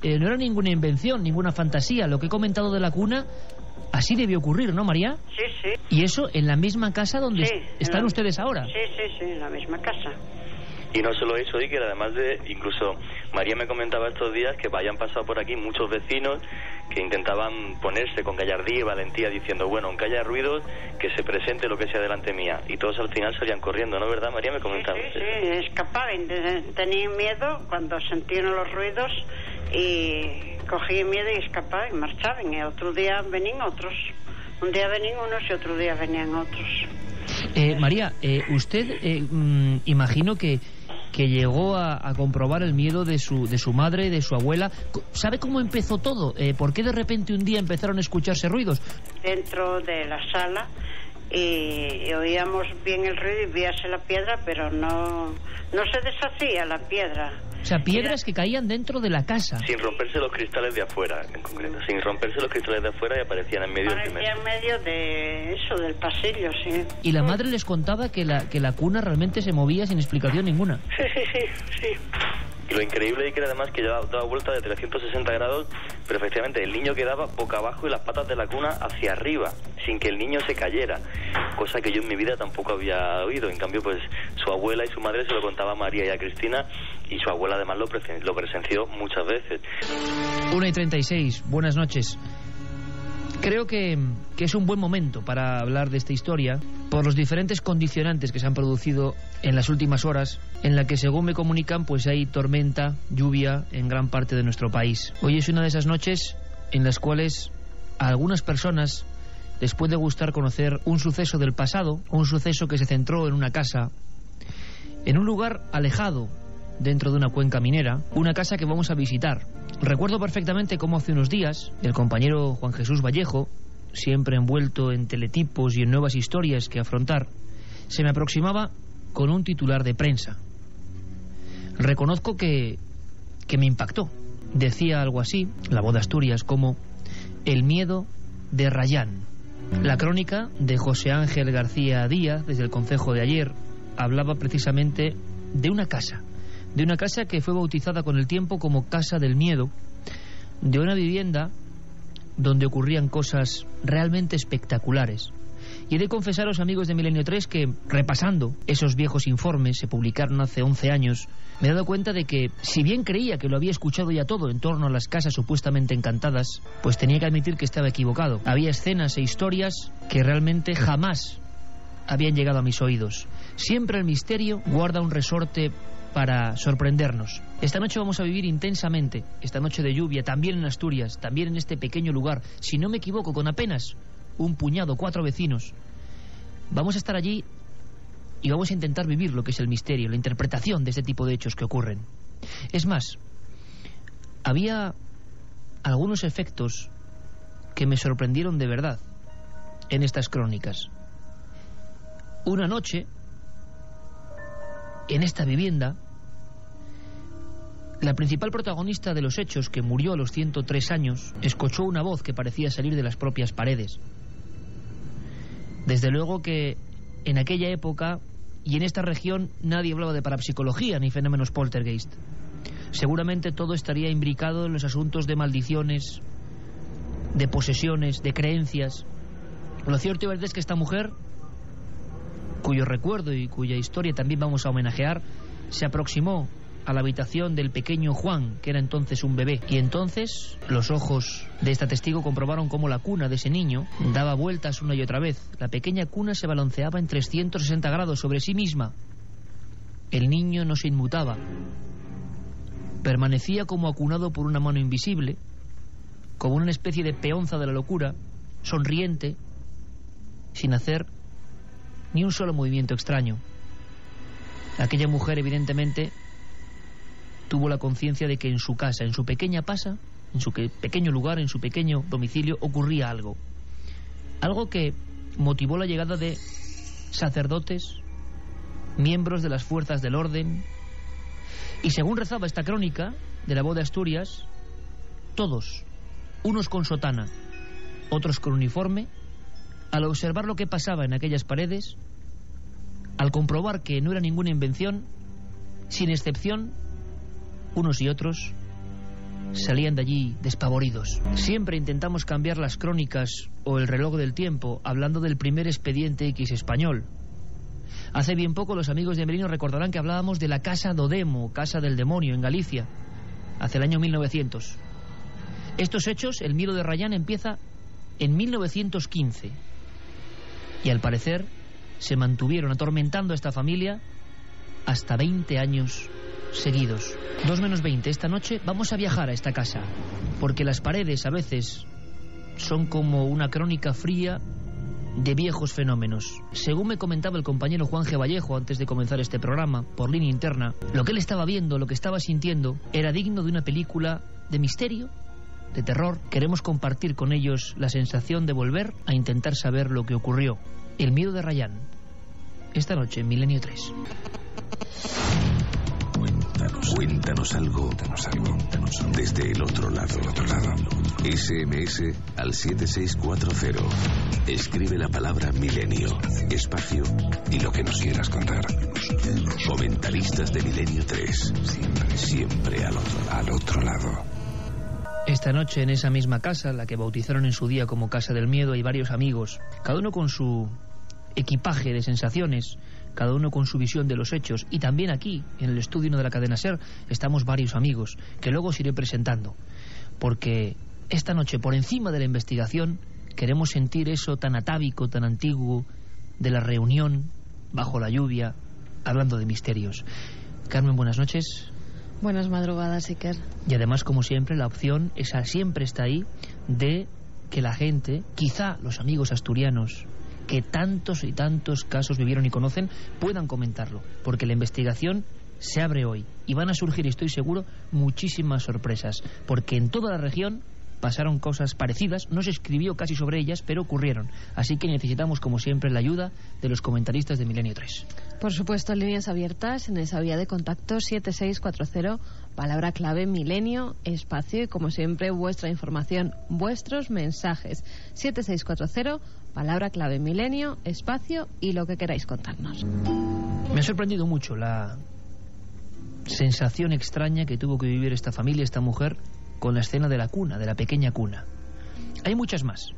No era ninguna invención, ninguna fantasía. Lo que he comentado de la cuna, así debió ocurrir, ¿no, María? Sí, sí. ¿Y eso en la misma casa donde están ustedes ahora? Sí, en la misma casa. Y no solo eso, Iker, además de, incluso María me comentaba estos días que hayan pasado por aquí muchos vecinos que intentaban ponerse con gallardía y valentía diciendo, bueno, aunque haya ruidos, que se presente lo que sea delante mía. Y todos al final salían corriendo, ¿no, verdad, María? Me comentaba. Sí, escapaban, tenían miedo cuando sentían los ruidos y cogían miedo y escapaban y marchaban. Y otro día venían otros. Un día venían unos y otro día venían otros. María, usted imagino que llegó a comprobar el miedo de su madre, de su abuela. ¿Sabe cómo empezó todo? ¿Por qué de repente un día empezaron a escucharse ruidos? Dentro de la sala y oíamos bien el ruido y veíase la piedra, pero no se deshacía la piedra. O sea, piedras que caían dentro de la casa. Sin romperse los cristales de afuera, en concreto. Sin romperse los cristales de afuera y aparecían en medio de eso, del pasillo, sí. ¿Y la madre les contaba que la cuna realmente se movía sin explicación ninguna? Sí. Y lo increíble es que además que daba vuelta de 360 grados, pero efectivamente el niño quedaba boca abajo y las patas de la cuna hacia arriba, sin que el niño se cayera, cosa que yo en mi vida tampoco había oído. En cambio, pues su abuela y su madre se lo contaba a María y a Cristina, y su abuela además lo presenció muchas veces. 1:36, buenas noches. Creo que es un buen momento para hablar de esta historia por los diferentes condicionantes que se han producido en las últimas horas, en la que, según me comunican, pues hay tormenta, lluvia en gran parte de nuestro país. Hoy es una de esas noches en las cuales a algunas personas les puede gustar conocer un suceso del pasado, un suceso que se centró en una casa, en un lugar alejado dentro de una cuenca minera, una casa que vamos a visitar. Recuerdo perfectamente cómo hace unos días el compañero Juan Jesús Vallejo, siempre envuelto en teletipos y en nuevas historias que afrontar, se me aproximaba con un titular de prensa. Reconozco que me impactó. Decía algo así, La Voz de Asturias, como el miedo de Rayán. La crónica de José Ángel García Díaz, desde el concejo de ayer, hablaba precisamente de una casa que fue bautizada con el tiempo como Casa del Miedo, de una vivienda donde ocurrían cosas realmente espectaculares. Y he de confesaros, amigos de Milenio 3, que repasando esos viejos informes, se publicaron hace 11 años, me he dado cuenta de que, si bien creía que lo había escuchado ya todo en torno a las casas supuestamente encantadas, pues tenía que admitir que estaba equivocado. Había escenas e historias que realmente jamás habían llegado a mis oídos. Siempre el misterio guarda un resorte para sorprendernos. Esta noche vamos a vivir intensamente, esta noche de lluvia, también en Asturias, también en este pequeño lugar, si no me equivoco, con apenas un puñado, 4 vecinos. Vamos a estar allí y vamos a intentar vivir lo que es el misterio, la interpretación de este tipo de hechos que ocurren. Es más, había algunos efectos que me sorprendieron de verdad en estas crónicas. Una noche, en esta vivienda, la principal protagonista de los hechos, que murió a los 103 años, escuchó una voz que parecía salir de las propias paredes. Desde luego que en aquella época y en esta región nadie hablaba de parapsicología ni fenómenos poltergeist. Seguramente todo estaría imbricado en los asuntos de maldiciones, de posesiones, de creencias. Lo cierto y verdad es que esta mujer, cuyo recuerdo y cuya historia también vamos a homenajear, se aproximó a la habitación del pequeño Juan, que era entonces un bebé. Y entonces los ojos de esta testigo comprobaron cómo la cuna de ese niño daba vueltas una y otra vez. La pequeña cuna se balanceaba en 360 grados sobre sí misma. El niño no se inmutaba. Permanecía como acunado por una mano invisible, como una especie de peonza de la locura, sonriente, sin hacer ni un solo movimiento extraño. Aquella mujer, evidentemente, tuvo la conciencia de que en su casa, en su pequeña casa, en su pequeño lugar, en su pequeño domicilio, ocurría algo. Algo que motivó la llegada de sacerdotes, miembros de las fuerzas del orden, y según rezaba esta crónica de La Voz de Asturias, todos, unos con sotana, otros con uniforme, al observar lo que pasaba en aquellas paredes, al comprobar que no era ninguna invención, sin excepción, unos y otros salían de allí despavoridos. Siempre intentamos cambiar las crónicas o el reloj del tiempo hablando del primer expediente X español. Hace bien poco los amigos de Milenio recordarán que hablábamos de la Casa Dodemo, Casa del Demonio, en Galicia, hace el año 1900. Estos hechos, el miedo de Rayán, empieza en 1915 y al parecer se mantuvieron atormentando a esta familia hasta 20 años seguidos. 2 menos 20, esta noche vamos a viajar a esta casa, porque las paredes a veces son como una crónica fría de viejos fenómenos. Según me comentaba el compañero Juan G. Vallejo antes de comenzar este programa, por línea interna, lo que él estaba viendo, lo que estaba sintiendo, era digno de una película de misterio, de terror. Queremos compartir con ellos la sensación de volver a intentar saber lo que ocurrió. El miedo de Rayán, esta noche en Milenio 3. Cuéntanos algo desde el otro lado. SMS al 7640. Escribe la palabra Milenio, espacio y lo que nos quieras contar. Comentaristas de Milenio 3. Siempre al otro lado. Esta noche en esa misma casa, la que bautizaron en su día como Casa del Miedo, hay varios amigos, cada uno con su equipaje de sensaciones, cada uno con su visión de los hechos. Y también aquí, en el estudio de la cadena SER, estamos varios amigos que luego os iré presentando, porque esta noche, por encima de la investigación, queremos sentir eso tan atávico, tan antiguo, de la reunión bajo la lluvia, hablando de misterios. Carmen, buenas noches. Buenas madrugadas, Iker. Y además, como siempre, la opción esa siempre está ahí de que la gente, quizá los amigos asturianos que tantos y tantos casos vivieron y conocen, puedan comentarlo, porque la investigación se abre hoy y van a surgir, estoy seguro, muchísimas sorpresas, porque en toda la región pasaron cosas parecidas, no se escribió casi sobre ellas, pero ocurrieron. Así que necesitamos, como siempre, la ayuda de los comentaristas de Milenio 3. Por supuesto, líneas abiertas en esa vía de contacto 7640, palabra clave Milenio, espacio y, como siempre, vuestra información, vuestros mensajes. 7640, palabra clave Milenio, espacio y lo que queráis contarnos. Me ha sorprendido mucho la sensación extraña que tuvo que vivir esta familia, esta mujer, con la escena de la cuna, de la pequeña cuna. Hay muchas más.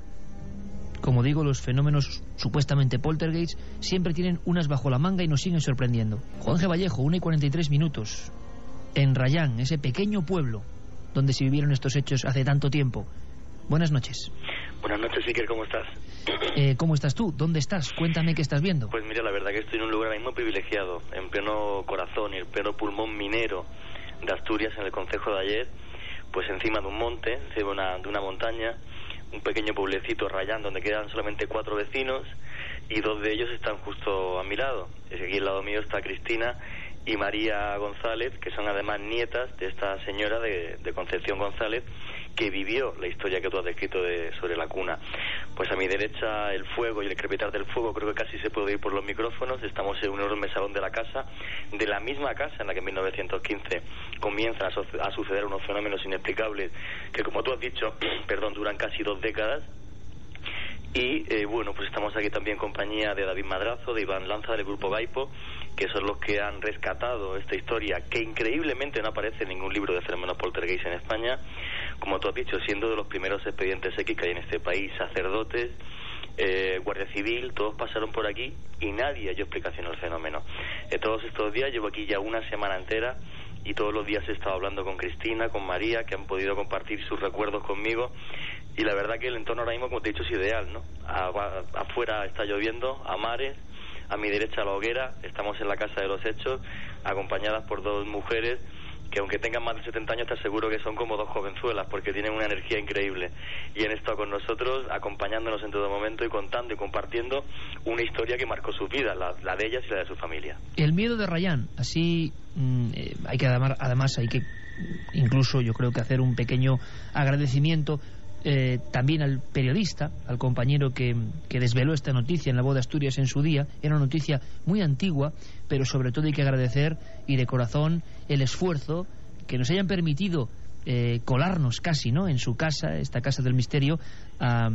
Como digo, los fenómenos supuestamente poltergeist siempre tienen unas bajo la manga y nos siguen sorprendiendo. Juan G. Vallejo, 1:43, en Rayán, ese pequeño pueblo donde se vivieron estos hechos hace tanto tiempo. Buenas noches. Buenas noches, Iker, ¿cómo estás? ¿Cómo estás tú? ¿Dónde estás? Cuéntame qué estás viendo. Pues mira, la verdad que estoy en un lugar ahora mismo privilegiado, en pleno corazón y en pleno pulmón minero de Asturias, en el concejo de Ayer, pues encima de un monte, encima de una montaña, un pequeño pueblecito, Rayán, donde quedan solamente 4 vecinos y 2 de ellos están justo a mi lado. Aquí al lado mío está Cristina y María González, que son además nietas de esta señora de Concepción González, que vivió la historia que tú has descrito sobre la cuna. Pues a mi derecha el fuego y el crepitar del fuego creo que casi se puede oír por los micrófonos. Estamos en un enorme salón de la casa, de la misma casa en la que en 1915 comienzan a suceder unos fenómenos inexplicables que, como tú has dicho, duran casi 2 décadas. Y bueno, pues estamos aquí también en compañía de David Madrazo, de Iván Lanza, del Grupo Gaipo, que son los que han rescatado esta historia, que increíblemente no aparece en ningún libro de fenómenos poltergeist en España, como tú has dicho, siendo de los primeros expedientes X que hay en este país. Sacerdotes, Guardia Civil, todos pasaron por aquí y nadie halló explicación al fenómeno. Todos estos días, llevo aquí ya una semana entera y todos los días he estado hablando con Cristina, con María, que han podido compartir sus recuerdos conmigo. Y la verdad que el entorno ahora mismo, como te he dicho, es ideal, ¿no? Afuera está lloviendo, a mares, a mi derecha la hoguera, estamos en la casa de los hechos, acompañadas por 2 mujeres que, aunque tengan más de 70 años, te aseguro que son como 2 jovenzuelas, porque tienen una energía increíble. Y han estado con nosotros, acompañándonos en todo momento y contando y compartiendo una historia que marcó sus vidas, la de ellas y la de su familia. El miedo de Rayán, así hay que además hay que incluso, yo creo que hacer un pequeño agradecimiento también al periodista, al compañero que desveló esta noticia en La Voz de Asturias en su día. Era una noticia muy antigua, pero sobre todo hay que agradecer, y de corazón, el esfuerzo que nos hayan permitido colarnos casi, ¿no?, en su casa, esta casa del misterio, a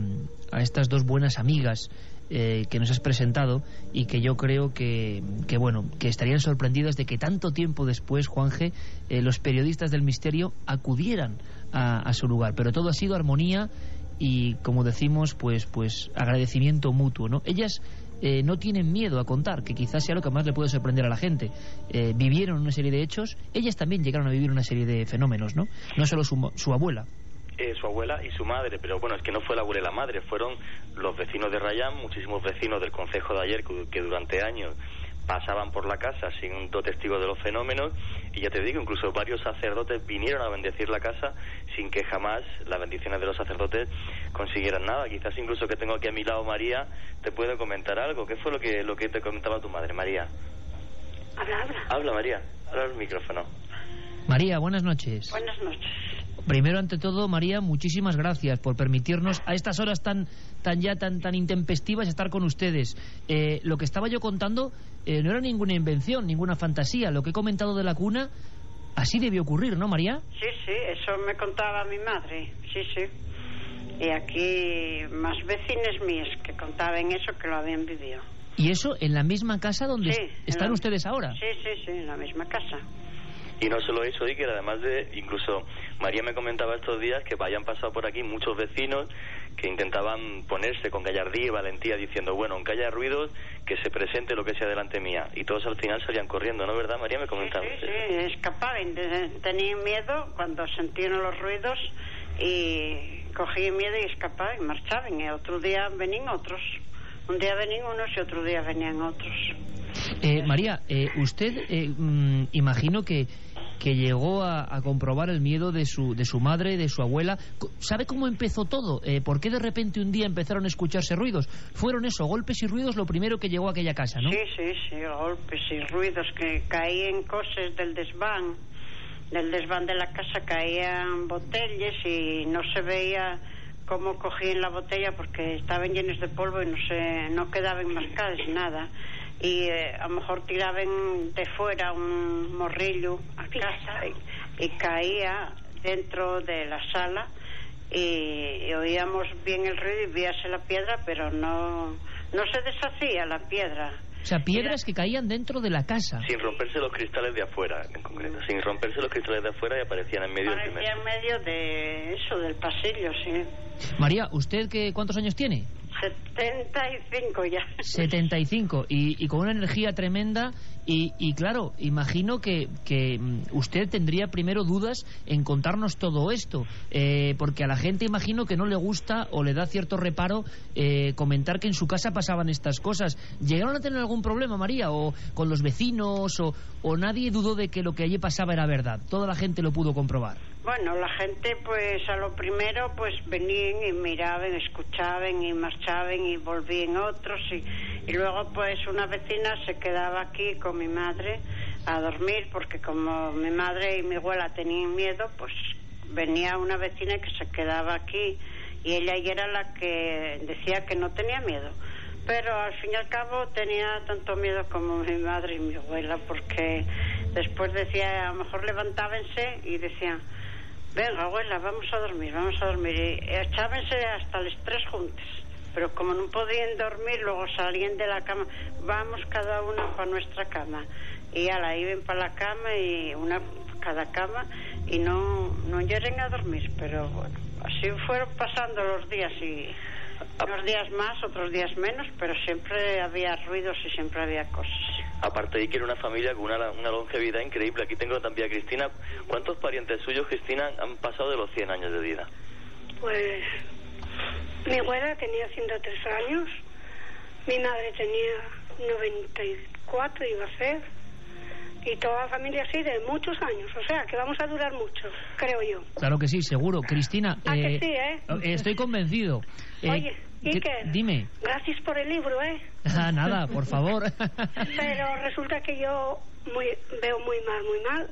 estas 2 buenas amigas que nos has presentado y que yo creo que bueno, que estarían sorprendidos de que tanto tiempo después, Juanje, los periodistas del misterio acudieran a su lugar. Pero todo ha sido armonía y, como decimos, pues agradecimiento mutuo, ¿no? Ellas no tienen miedo a contar, que quizás sea lo que más le puede sorprender a la gente. Vivieron una serie de hechos, ellas también llegaron a vivir una serie de fenómenos, ¿no? No solo su abuela. Su abuela y su madre, pero bueno, es que no fue la abuela y la madre, fueron los vecinos de Rayán, muchísimos vecinos del concejo de ayer que durante años pasaban por la casa siendo testigos de los fenómenos, y ya te digo, incluso varios sacerdotes vinieron a bendecir la casa sin que jamás las bendiciones de los sacerdotes consiguieran nada. Quizás incluso que tengo aquí a mi lado María te puede comentar algo. ¿Qué fue lo que te comentaba tu madre, María? Habla María, habla al micrófono. María, buenas noches. Buenas noches. Primero, ante todo, María, muchísimas gracias por permitirnos a estas horas tan intempestivas estar con ustedes. Lo que estaba yo contando no era ninguna invención, ninguna fantasía. Lo que he comentado de la cuna, así debió ocurrir, ¿no, María? Sí, eso me contaba mi madre, sí. Y aquí más vecinos míos que contaban eso, que lo habían vivido. ¿Y eso en la misma casa donde están ustedes ahora? Sí, en la misma casa. Y no solo eso, Iker, además de, incluso María me comentaba estos días que hayan pasado por aquí muchos vecinos que intentaban ponerse con gallardía y valentía diciendo, bueno, aunque haya ruidos, que se presente lo que sea delante mía. Y todos al final salían corriendo, ¿no, verdad, María? Me comentaba. Sí, escapaban, tenían miedo cuando sentían los ruidos y cogían miedo y escapaban y marchaban. Y otro día venían otros. Un día venían unos y otro día venían otros. María, usted imagino que llegó a comprobar el miedo de su madre, de su abuela. ¿Sabe cómo empezó todo? ¿Por qué de repente un día empezaron a escucharse ruidos? Fueron eso, golpes y ruidos, lo primero que llegó a aquella casa, ¿no? Sí, golpes y ruidos, que caían cosas del desván de la casa, caían botellas y no se veía cómo cogían la botella porque estaban llenas de polvo y no quedaban marcadas nada. Y a lo mejor tiraban de fuera un morrillo a casa y caía dentro de la sala y oíamos bien el ruido y veíase la piedra, pero no se deshacía la piedra. O sea, piedras que caían dentro de la casa. Sin romperse los cristales de afuera, en concreto. Sin romperse los cristales de afuera y aparecían en medio del primer. Aparecían en medio de eso, del pasillo, sí. María, ¿usted cuántos años tiene? 75 ya. 75 y con una energía tremenda y claro, imagino que usted tendría primero dudas en contarnos todo esto, porque a la gente imagino que no le gusta o le da cierto reparo comentar que en su casa pasaban estas cosas. ¿Llegaron a tener algún problema, María, o con los vecinos o nadie dudó de que lo que allí pasaba era verdad? Toda la gente lo pudo comprobar. Bueno, la gente pues a lo primero pues venían y miraban, escuchaban y marchaban y volvían otros y luego pues una vecina se quedaba aquí con mi madre a dormir porque como mi madre y mi abuela tenían miedo, pues venía una vecina que se quedaba aquí y ella era la que decía que no tenía miedo. Pero al fin y al cabo tenía tanto miedo como mi madre y mi abuela, porque después decía, a lo mejor levantábanse y decían, venga abuela, vamos a dormir, y echábanse hasta los tres juntos, pero como no podían dormir, luego salían de la cama, vamos cada uno para nuestra cama, y ala, iban para la cama y una cada cama y no llegaron a dormir, pero bueno, así fueron pasando los días y unos días más, otros días menos, pero siempre había ruidos y siempre había cosas. Aparte de que era una familia con una longevidad increíble. Aquí tengo también a Cristina. ¿Cuántos parientes suyos, Cristina, han pasado de los 100 años de vida? Pues mi abuela tenía 103 años, mi madre tenía 94, iba a ser, y toda la familia así de muchos años, o sea que vamos a durar mucho, creo yo. Claro que sí, seguro. Cristina, que sí, estoy convencido. Oye, Iker, dime. Gracias por el libro, Nada, por favor. Pero resulta que yo veo muy mal,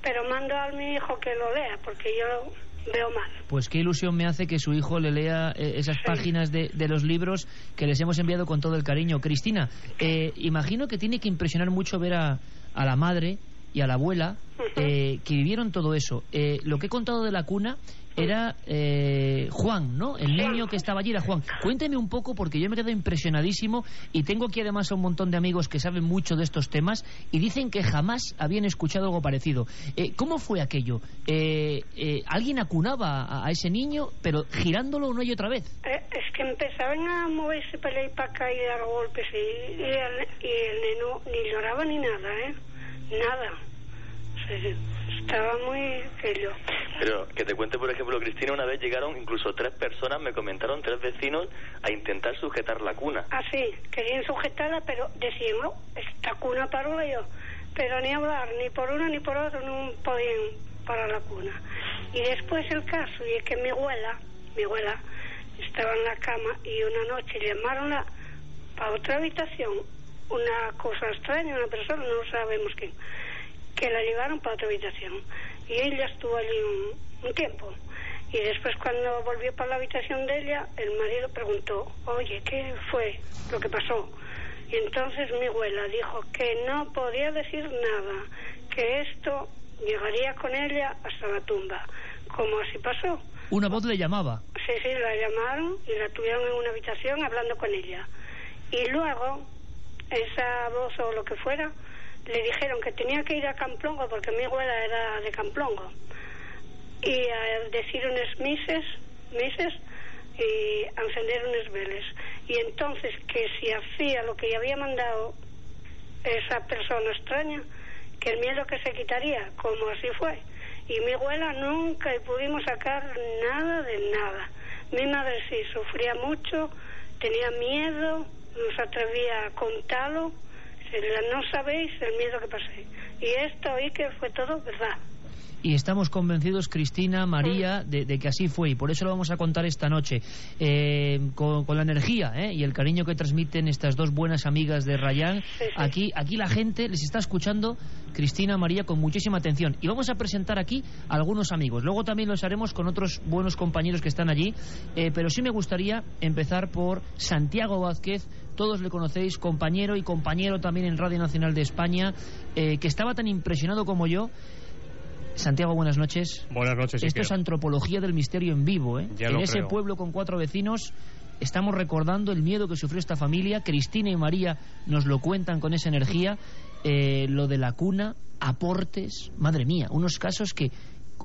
pero mando a mi hijo que lo lea, porque yo veo mal. Pues qué ilusión me hace que su hijo le lea esas páginas de los libros que les hemos enviado con todo el cariño. Cristina, imagino que tiene que impresionar mucho ver a la madre y a la abuela, que vivieron todo eso. Lo que he contado de la cuna era Juan, ¿no? El niño que estaba allí era Juan. Cuénteme un poco, porque yo me quedo impresionadísimo y tengo aquí además a un montón de amigos que saben mucho de estos temas y dicen que jamás habían escuchado algo parecido. ¿Cómo fue aquello? ¿Alguien acunaba a ese niño, pero girándolo una y otra vez? Es que empezaban a moverse para allá y para acá y dar golpes y el neno ni lloraba ni nada, nada. Estaba muy feo. Pero que te cuente, por ejemplo, Cristina, una vez llegaron incluso 3 personas, me comentaron, 3 vecinos, a intentar sujetar la cuna. Ah, sí, querían sujetarla, pero decían, no, esta cuna paró yo. Pero ni hablar, ni por uno ni por otro, no podían parar la cuna. Y después el caso, y es que mi abuela estaba en la cama y una noche llamaronla para otra habitación, una cosa extraña, una persona, no sabemos quién, que la llevaron para otra habitación y ella estuvo allí un tiempo y después cuando volvió para la habitación de ella el marido preguntó, oye, ¿qué fue lo que pasó? Y entonces mi abuela dijo que no podía decir nada, que esto llegaría con ella hasta la tumba, como así pasó. ¿Una voz le llamaba? Sí, la llamaron y la tuvieron en una habitación hablando con ella y luego esa voz o lo que fuera le dijeron que tenía que ir a Camplongo porque mi abuela era de Camplongo y a decir unas mises y a encender unas velas y entonces que si hacía lo que había mandado esa persona extraña, que el miedo que se quitaría, como así fue. Y mi abuela nunca pudimos sacar nada de nada. Mi madre sí sufría mucho, tenía miedo, no se atrevía a contarlo. No sabéis el miedo que pasé. Y esto oí que fue todo verdad. Y estamos convencidos, Cristina, María, de que así fue. Y por eso lo vamos a contar esta noche. Con la energía y el cariño que transmiten estas dos buenas amigas de Rayán. Sí. Aquí la gente les está escuchando, Cristina, María, con muchísima atención. Y vamos a presentar aquí a algunos amigos. Luego también los haremos con otros buenos compañeros que están allí. Pero sí me gustaría empezar por Santiago Vázquez. Todos le conocéis, compañero y compañero también en Radio Nacional de España, que estaba tan impresionado como yo. Santiago, buenas noches. Buenas noches. Esto es antropología del misterio en vivo, Ya en ese creo. pueblo con 4 vecinos estamos recordando el miedo que sufrió esta familia. Cristina y María nos lo cuentan con esa energía. Lo de la cuna, aportes, madre mía, unos casos que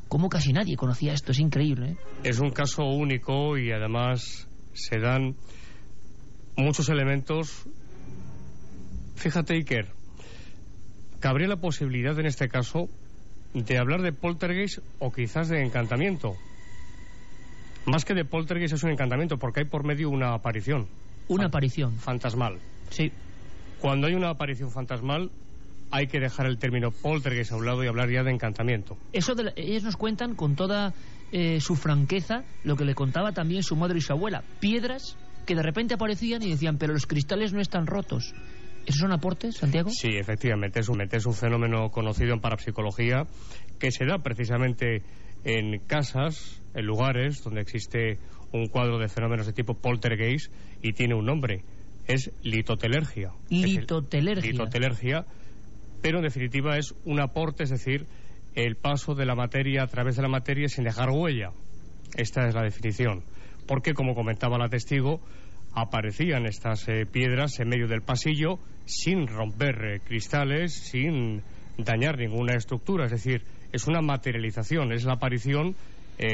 como casi nadie conocía esto, es increíble. Es un caso único y además se dan muchos elementos. Fíjate, Iker, cabría la posibilidad en este caso de hablar de poltergeist o quizás de encantamiento. Más que de poltergeist es un encantamiento porque hay por medio una aparición. Una aparición. Fantasmal. Sí. Cuando hay una aparición fantasmal hay que dejar el término poltergeist a un lado y hablar ya de encantamiento. Ellos nos cuentan con toda su franqueza lo que le contaba también su madre y su abuela. Piedras que de repente aparecían y decían, pero los cristales no están rotos. ¿Esos son aportes, Santiago? Sí, efectivamente, es un fenómeno conocido en parapsicología que se da precisamente en casas, en lugares donde existe un cuadro de fenómenos de tipo poltergeist y tiene un nombre, es litotelergia. Litotelergia, pero en definitiva es un aporte, es decir, el paso de la materia a través de la materia sin dejar huella. Esta es la definición, porque como comentaba la testigo, aparecían estas piedras en medio del pasillo sin romper cristales, sin dañar ninguna estructura, es decir, es una materialización, es la aparición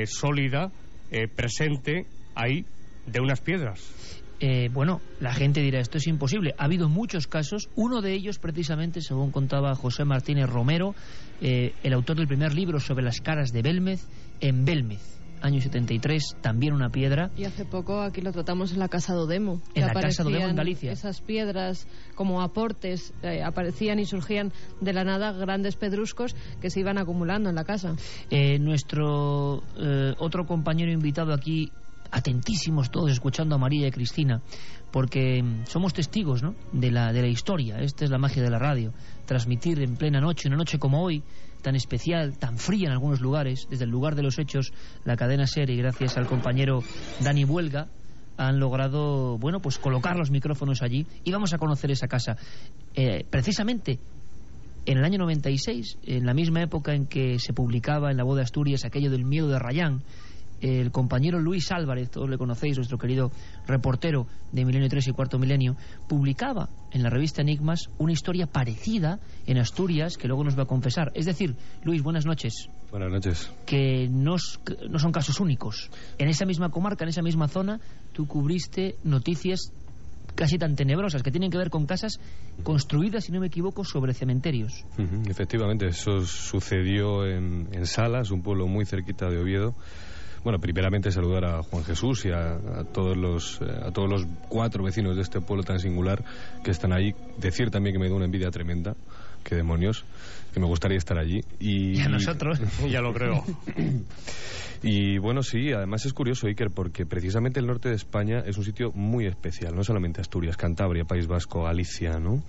sólida, presente ahí de unas piedras. Bueno, la gente dirá, esto es imposible. Ha habido muchos casos, uno de ellos precisamente, según contaba José Martínez Romero, el autor del primer libro sobre las caras de Belmez, en Belmez, año 73, también una piedra. Y hace poco aquí lo tratamos en la Casa Dodemo. En la Casa Dodemo en Galicia. Esas piedras como aportes aparecían y surgían de la nada, grandes pedruscos que se iban acumulando en la casa. Nuestro otro compañero invitado aquí, atentísimos todos, escuchando a María y a Cristina, porque somos testigos, ¿no?, de la historia. Esta es la magia de la radio, transmitir en plena noche, una noche como hoy, tan especial, tan fría en algunos lugares, desde el lugar de los hechos. La cadena SER, y gracias al compañero Dani Buelga, han logrado, bueno, pues colocar los micrófonos allí y vamos a conocer esa casa. Precisamente En el año 96, en la misma época en que se publicaba en La Voz de Asturias aquello del miedo de Rayán, el compañero Luis Álvarez, todos le conocéis, nuestro querido reportero de Milenio 3 y Cuarto Milenio, publicaba en la revista Enigmas una historia parecida en Asturias que luego nos va a confesar. Es decir, Luis, buenas noches. Buenas noches. Que no son casos únicos. En esa misma comarca, en esa misma zona, tú cubriste noticias casi tan tenebrosas que tienen que ver con casas construidas, si no me equivoco, sobre cementerios. Efectivamente, eso sucedió en Salas, un pueblo muy cerquita de Oviedo. Bueno, primeramente saludar a Juan Jesús y a todos los 4 vecinos de este pueblo tan singular que están ahí. Decir también que me da una envidia tremenda, que demonios, que me gustaría estar allí. Y a nosotros, ya lo creo. Y bueno, sí, además es curioso, Iker, porque precisamente el norte de España es un sitio muy especial, no solamente Asturias, Cantabria, País Vasco, Galicia, ¿no?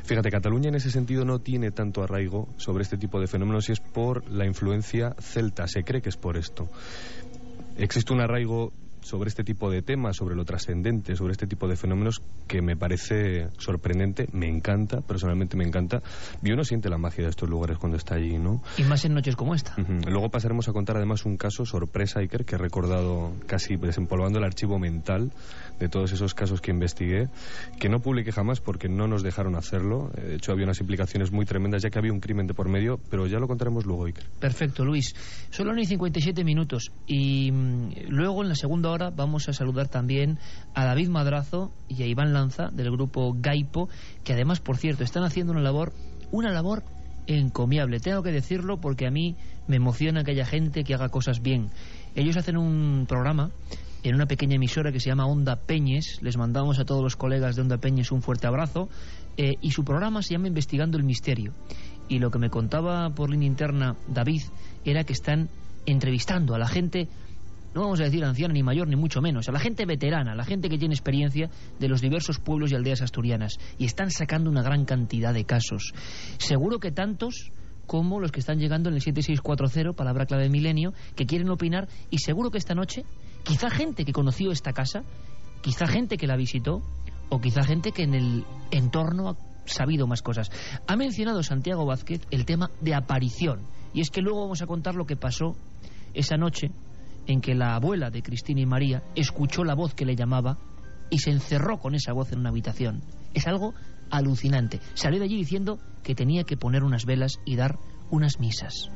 Fíjate, Cataluña en ese sentido no tiene tanto arraigo sobre este tipo de fenómenos y es por la influencia celta, se cree que es por esto. Existe un arraigo sobre este tipo de temas, sobre lo trascendente, sobre este tipo de fenómenos que me parece sorprendente, me encanta, personalmente me encanta. Y uno siente la magia de estos lugares cuando está allí, ¿no? Y más en noches como esta. Luego pasaremos a contar además un caso sorpresa, Iker, que he recordado casi desempolvando el archivo mental de todos esos casos que investigué, que no publiqué jamás porque no nos dejaron hacerlo. De hecho había unas implicaciones muy tremendas ya que había un crimen de por medio, pero ya lo contaremos luego, Iker. Perfecto, Luis. Solo ni 57 minutos y luego en la segunda hora vamos a saludar también a David Madrazo y a Iván Lanza del grupo Gaipo, que además, por cierto, están haciendo una labor encomiable. Tengo que decirlo porque a mí me emociona que haya gente que haga cosas bien. Ellos hacen un programa en una pequeña emisora que se llama Onda Peñes. Les mandamos a todos los colegas de Onda Peñes un fuerte abrazo, y su programa se llama Investigando el Misterio. Y lo que me contaba por línea interna David era que están entrevistando a la gente, no vamos a decir anciana ni mayor ni mucho menos, a la gente veterana, a la gente que tiene experiencia de los diversos pueblos y aldeas asturianas, y están sacando una gran cantidad de casos. Seguro que tantos como los que están llegando en el 7640, palabra clave Milenio, que quieren opinar, y seguro que esta noche quizá gente que conoció esta casa, quizá gente que la visitó, o quizá gente que en el entorno ha sabido más cosas. Ha mencionado Santiago Vázquez el tema de aparición, y es que luego vamos a contar lo que pasó esa noche en que la abuela de Cristina y María escuchó la voz que le llamaba y se encerró con esa voz en una habitación. Es algo alucinante. Salió de allí diciendo que tenía que poner unas velas y dar unas misas.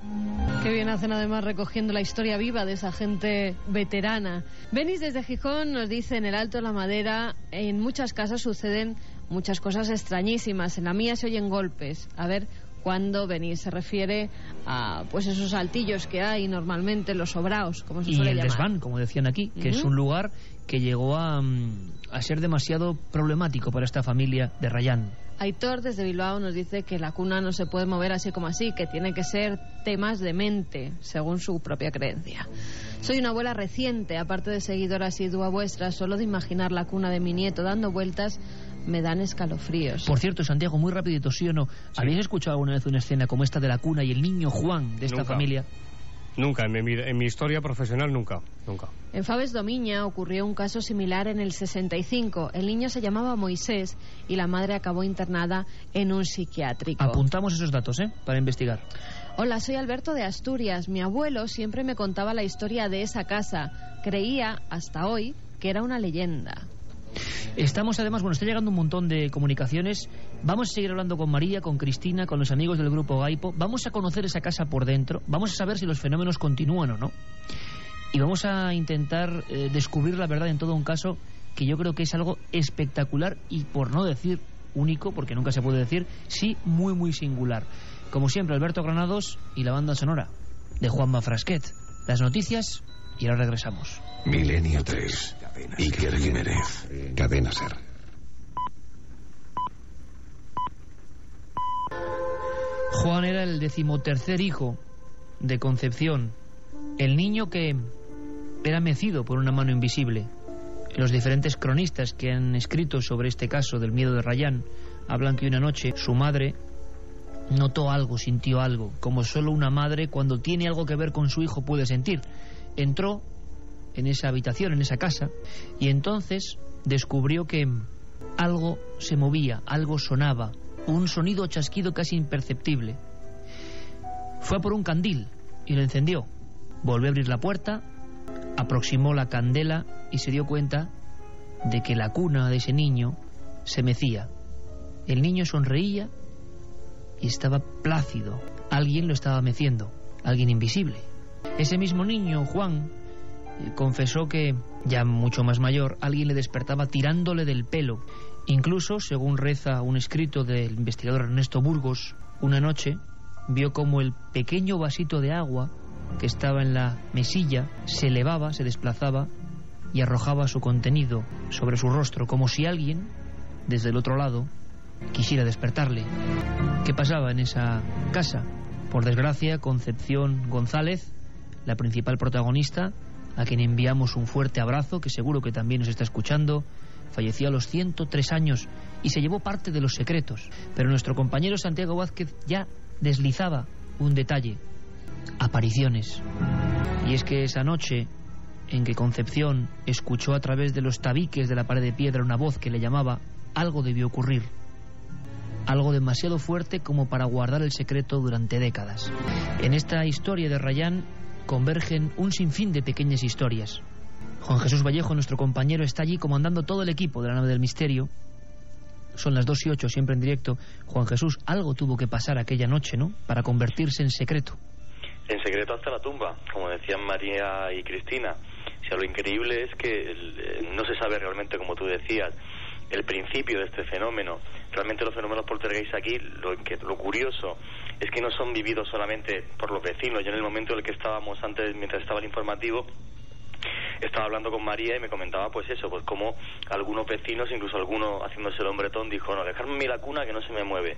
Qué bien hacen además recogiendo la historia viva de esa gente veterana. Benis desde Gijón nos dice: en el Alto de la Madera en muchas casas suceden muchas cosas extrañísimas. En la mía se oyen golpes. A ver, cuando Benis se refiere a pues esos saltillos que hay normalmente, los sobraos, como se suele llamar. Y el desván, como decían aquí, que es un lugar que llegó a ser demasiado problemático para esta familia de Rayán. Aitor desde Bilbao nos dice que la cuna no se puede mover así como así, que tiene que ser temas de mente, según su propia creencia. Soy una abuela reciente, aparte de seguidora asidua vuestra, solo de imaginar la cuna de mi nieto dando vueltas me dan escalofríos. Por cierto, Santiago, muy rapidito, ¿sí o no? Sí. ¿Habéis escuchado alguna vez una escena como esta de la cuna y el niño Juan de esta familia? Nunca, en mi historia profesional nunca. En Faves Domiña ocurrió un caso similar en el 65. El niño se llamaba Moisés y la madre acabó internada en un psiquiátrico. Apuntamos esos datos, para investigar. Hola, soy Alberto de Asturias. Mi abuelo siempre me contaba la historia de esa casa. Creía, hasta hoy, que era una leyenda. Estamos además, está llegando un montón de comunicaciones. Vamos a seguir hablando con María, con Cristina, con los amigos del grupo Gaipo. Vamos a conocer esa casa por dentro. Vamos a saber si los fenómenos continúan o no. Y vamos a intentar descubrir la verdad en todo un caso que yo creo que es algo espectacular y, por no decir único, porque nunca se puede decir, sí muy muy singular. Como siempre, Alberto Granados y la banda sonora de Juanma Frasquet. Las noticias y ahora regresamos. Milenio 3. Iker Jiménez, Cadena Ser. Juan era el 13º hijo de Concepción, el niño que era mecido por una mano invisible. Los diferentes cronistas que han escrito sobre este caso del miedo de Rayán hablan que una noche su madre notó algo, sintió algo, como solo una madre cuando tiene algo que ver con su hijo puede sentir. Entró en esa habitación, en esa casa, y entonces descubrió que algo se movía, algo sonaba, un sonido o chasquido casi imperceptible. Fue a por un candil y lo encendió. Volvió a abrir la puerta, aproximó la candela y se dio cuenta de que la cuna de ese niño se mecía. El niño sonreía y estaba plácido. Alguien lo estaba meciendo, alguien invisible. Ese mismo niño, Juan, confesó que, ya mucho más mayor, alguien le despertaba tirándole del pelo. Incluso, según reza un escrito del investigador Ernesto Burgos, una noche vio como el pequeño vasito de agua que estaba en la mesilla se elevaba, se desplazaba y arrojaba su contenido sobre su rostro, como si alguien, desde el otro lado, quisiera despertarle. ¿Qué pasaba en esa casa? Por desgracia, Concepción González, la principal protagonista, a quien enviamos un fuerte abrazo, que seguro que también nos está escuchando, falleció a los 103 años y se llevó parte de los secretos. Pero nuestro compañero Santiago Vázquez ya deslizaba un detalle: apariciones. Y es que esa noche en que Concepción escuchó a través de los tabiques de la pared de piedra una voz que le llamaba, algo debió ocurrir. Algo demasiado fuerte como para guardar el secreto durante décadas. En esta historia de Rayán convergen un sinfín de pequeñas historias. Juan Jesús Vallejo, nuestro compañero, está allí comandando todo el equipo de la nave del misterio. Son las 2:08, siempre en directo. Juan Jesús, algo tuvo que pasar aquella noche, ¿no?, para convertirse en secreto. En secreto hasta la tumba, como decían María y Cristina. O sea, lo increíble es que no se sabe realmente, como tú decías, el principio de este fenómeno. Realmente los fenómenos poltergeist aquí, lo curioso es que no son vividos solamente por los vecinos. Yo en el momento en el que estábamos antes, mientras estaba el informativo, estaba hablando con María y me comentaba pues eso, pues como algunos vecinos, incluso alguno haciéndose el hombretón, dijo, no, dejarme a mí la cuna que no se me mueve.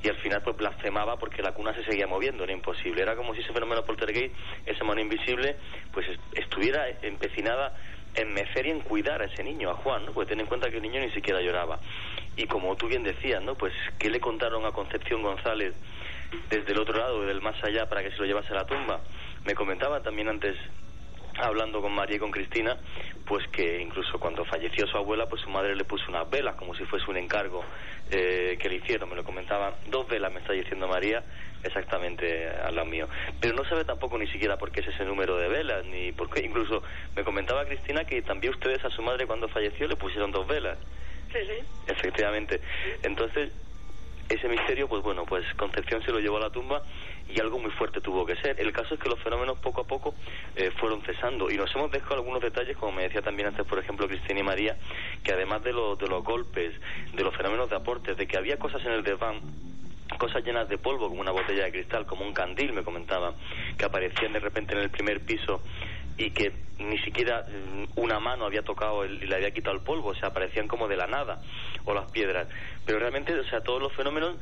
Y al final pues blasfemaba porque la cuna se seguía moviendo, era imposible. Era como si ese fenómeno poltergeist, esa mano invisible, pues estuviera empecinada en mecer y en cuidar a ese niño, a Juan, ¿no? Porque ten en cuenta que el niño ni siquiera lloraba. Y como tú bien decías, ¿no?, pues ¿qué le contaron a Concepción González desde el otro lado, del más allá, para que se lo llevase a la tumba? Me comentaba también antes, hablando con María y con Cristina, pues que incluso cuando falleció su abuela, pues su madre le puso unas velas, como si fuese un encargo que le hicieron. Me lo comentaba, 2 velas me está diciendo María, exactamente al lado mío. Pero no sabe tampoco ni siquiera por qué es ese número de velas, ni por qué. Incluso me comentaba Cristina que también ustedes a su madre cuando falleció le pusieron 2 velas. Sí, sí. Efectivamente. Entonces, ese misterio, pues bueno, pues Concepción se lo llevó a la tumba y algo muy fuerte tuvo que ser. El caso es que los fenómenos poco a poco fueron cesando y nos hemos dejado algunos detalles, como me decía también antes, por ejemplo, Cristina y María, que además de los golpes, de los fenómenos de aportes, de que había cosas en el desván, cosas llenas de polvo, como una botella de cristal, como un candil, me comentaba, que aparecían de repente en el primer piso y que ni siquiera una mano había tocado y le había quitado el polvo, o sea, aparecían como de la nada, o las piedras. Pero realmente, o sea, todos los fenómenos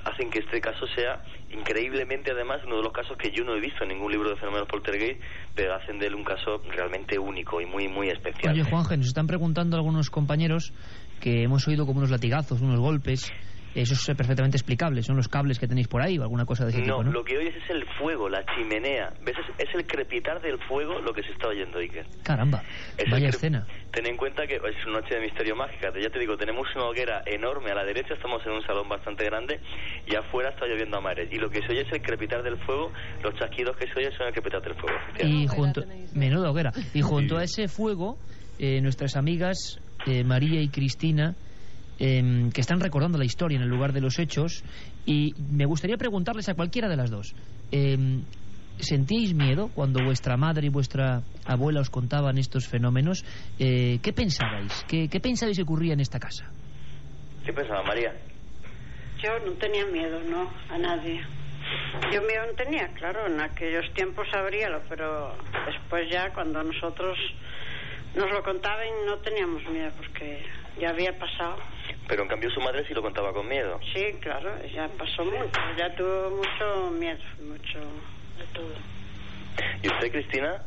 hacen que este caso sea increíblemente, además, uno de los casos que yo no he visto en ningún libro de fenómenos poltergeist, pero hacen de él un caso realmente único y muy, muy especial. Oye, Juanje, nos están preguntando algunos compañeros que hemos oído como unos latigazos, unos golpes. Eso es perfectamente explicable. ¿Son los cables que tenéis por ahí o alguna cosa de ese tipo, no? Lo que oyes es el fuego, la chimenea. ¿Ves? Es el crepitar del fuego lo que se está oyendo, Iker. Caramba, vaya escena. Ten en cuenta que es una noche de misterio mágica. Ya te digo, tenemos una hoguera enorme a la derecha, estamos en un salón bastante grande y afuera está lloviendo a mares. Y lo que se oye es el crepitar del fuego, los chasquidos que se oyen son el crepitar del fuego. Y menuda hoguera. Y junto a ese fuego, nuestras amigas María y Cristina, que están recordando la historia en el lugar de los hechos, y me gustaría preguntarles a cualquiera de las dos, ¿sentíais miedo cuando vuestra madre y vuestra abuela os contaban estos fenómenos? ¿Qué pensabais? ¿Qué pensabais que ocurría en esta casa? ¿Qué pensaba María? Yo no tenía miedo, no, a nadie. Yo miedo no tenía, claro, en aquellos tiempos sabríalo, pero después ya cuando nosotros nos lo contaban no teníamos miedo porque ya había pasado. Pero en cambio su madre sí lo contaba con miedo. Sí, claro, ya pasó mucho, ya tuvo mucho miedo, mucho de todo. ¿Y usted, Cristina?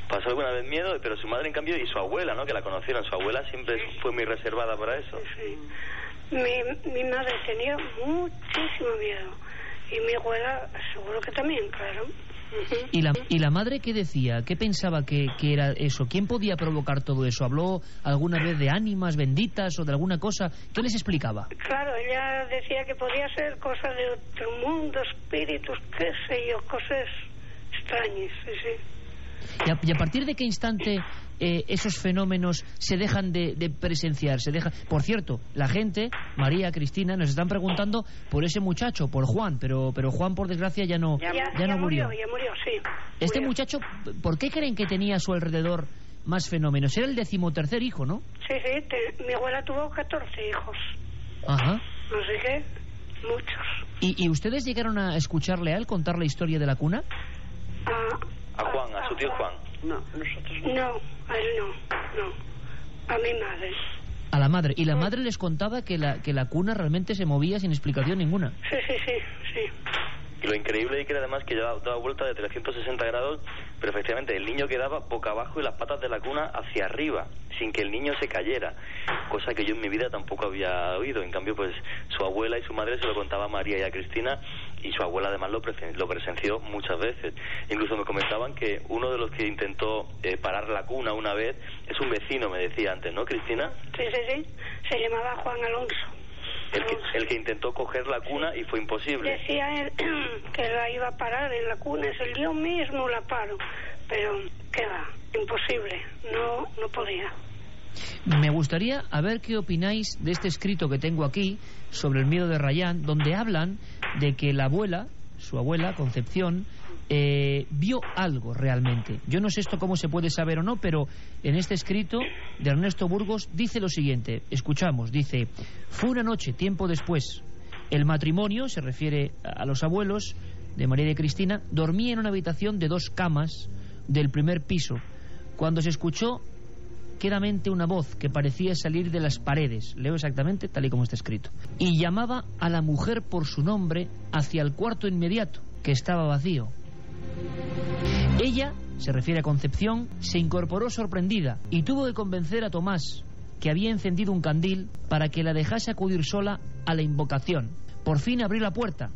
¿Pasó alguna vez miedo? Pero su madre, en cambio, y su abuela, ¿no?, que la conocieron, su abuela siempre fue muy reservada para eso. Sí. Mi madre tenía muchísimo miedo y mi abuela seguro que también, claro. ¿Y la madre qué decía? ¿Qué pensaba que era eso? ¿Quién podía provocar todo eso? ¿Habló alguna vez de ánimas benditas o de alguna cosa? ¿Qué les explicaba? Claro, ella decía que podía ser cosas de otro mundo, espíritus, qué sé yo, cosas extrañas, sí. ¿Y a partir de qué instante esos fenómenos se dejan de presenciar? Por cierto, la gente, María, Cristina, nos están preguntando por ese muchacho, por Juan, pero Juan, por desgracia, ya no murió. Ya murió, sí. Este murió. Muchacho, ¿por qué creen que tenía a su alrededor más fenómenos? Era el 13º hijo, ¿no? Sí, mi abuela tuvo 14 hijos. Ajá. No sé qué, muchos. ¿Y ustedes llegaron a escucharle a él contar la historia de la cuna? A Juan, a su tío Juan. No, nosotros no. No, a él no. A mi madre. A la madre. ¿Y la madre les contaba que la cuna realmente se movía sin explicación ninguna? Sí. Y lo increíble es que además que daba vuelta de 360 grados, pero efectivamente el niño quedaba boca abajo y las patas de la cuna hacia arriba, sin que el niño se cayera, cosa que yo en mi vida tampoco había oído. En cambio, pues su abuela y su madre se lo contaba a María y a Cristina, y su abuela además lo presenció muchas veces. Incluso me comentaban que uno de los que intentó parar la cuna una vez es un vecino, me decía antes, ¿no, Cristina? Sí, se llamaba Juan Alonso. El que intentó coger la cuna y fue imposible. Decía él que la iba a parar en la cuna, yo mismo la paro, pero qué va, imposible, no podía. Me gustaría a ver qué opináis de este escrito que tengo aquí sobre el miedo de Rayán, donde hablan de que la abuela, su abuela, Concepción, vio algo realmente. Yo no sé esto cómo se puede saber o no, pero en este escrito de Ernesto Burgos dice lo siguiente, escuchamos, dice: fue una noche, tiempo después, el matrimonio, se refiere a los abuelos de María y de Cristina, dormía en una habitación de 2 camas del primer piso, cuando se escuchó quedamente una voz que parecía salir de las paredes, leo exactamente tal y como está escrito, y llamaba a la mujer por su nombre hacia el cuarto inmediato, que estaba vacío. Ella, se refiere a Concepción, se incorporó sorprendida y tuvo que convencer a Tomás, que había encendido un candil, para que la dejase acudir sola a la invocación. Por fin abrió la puerta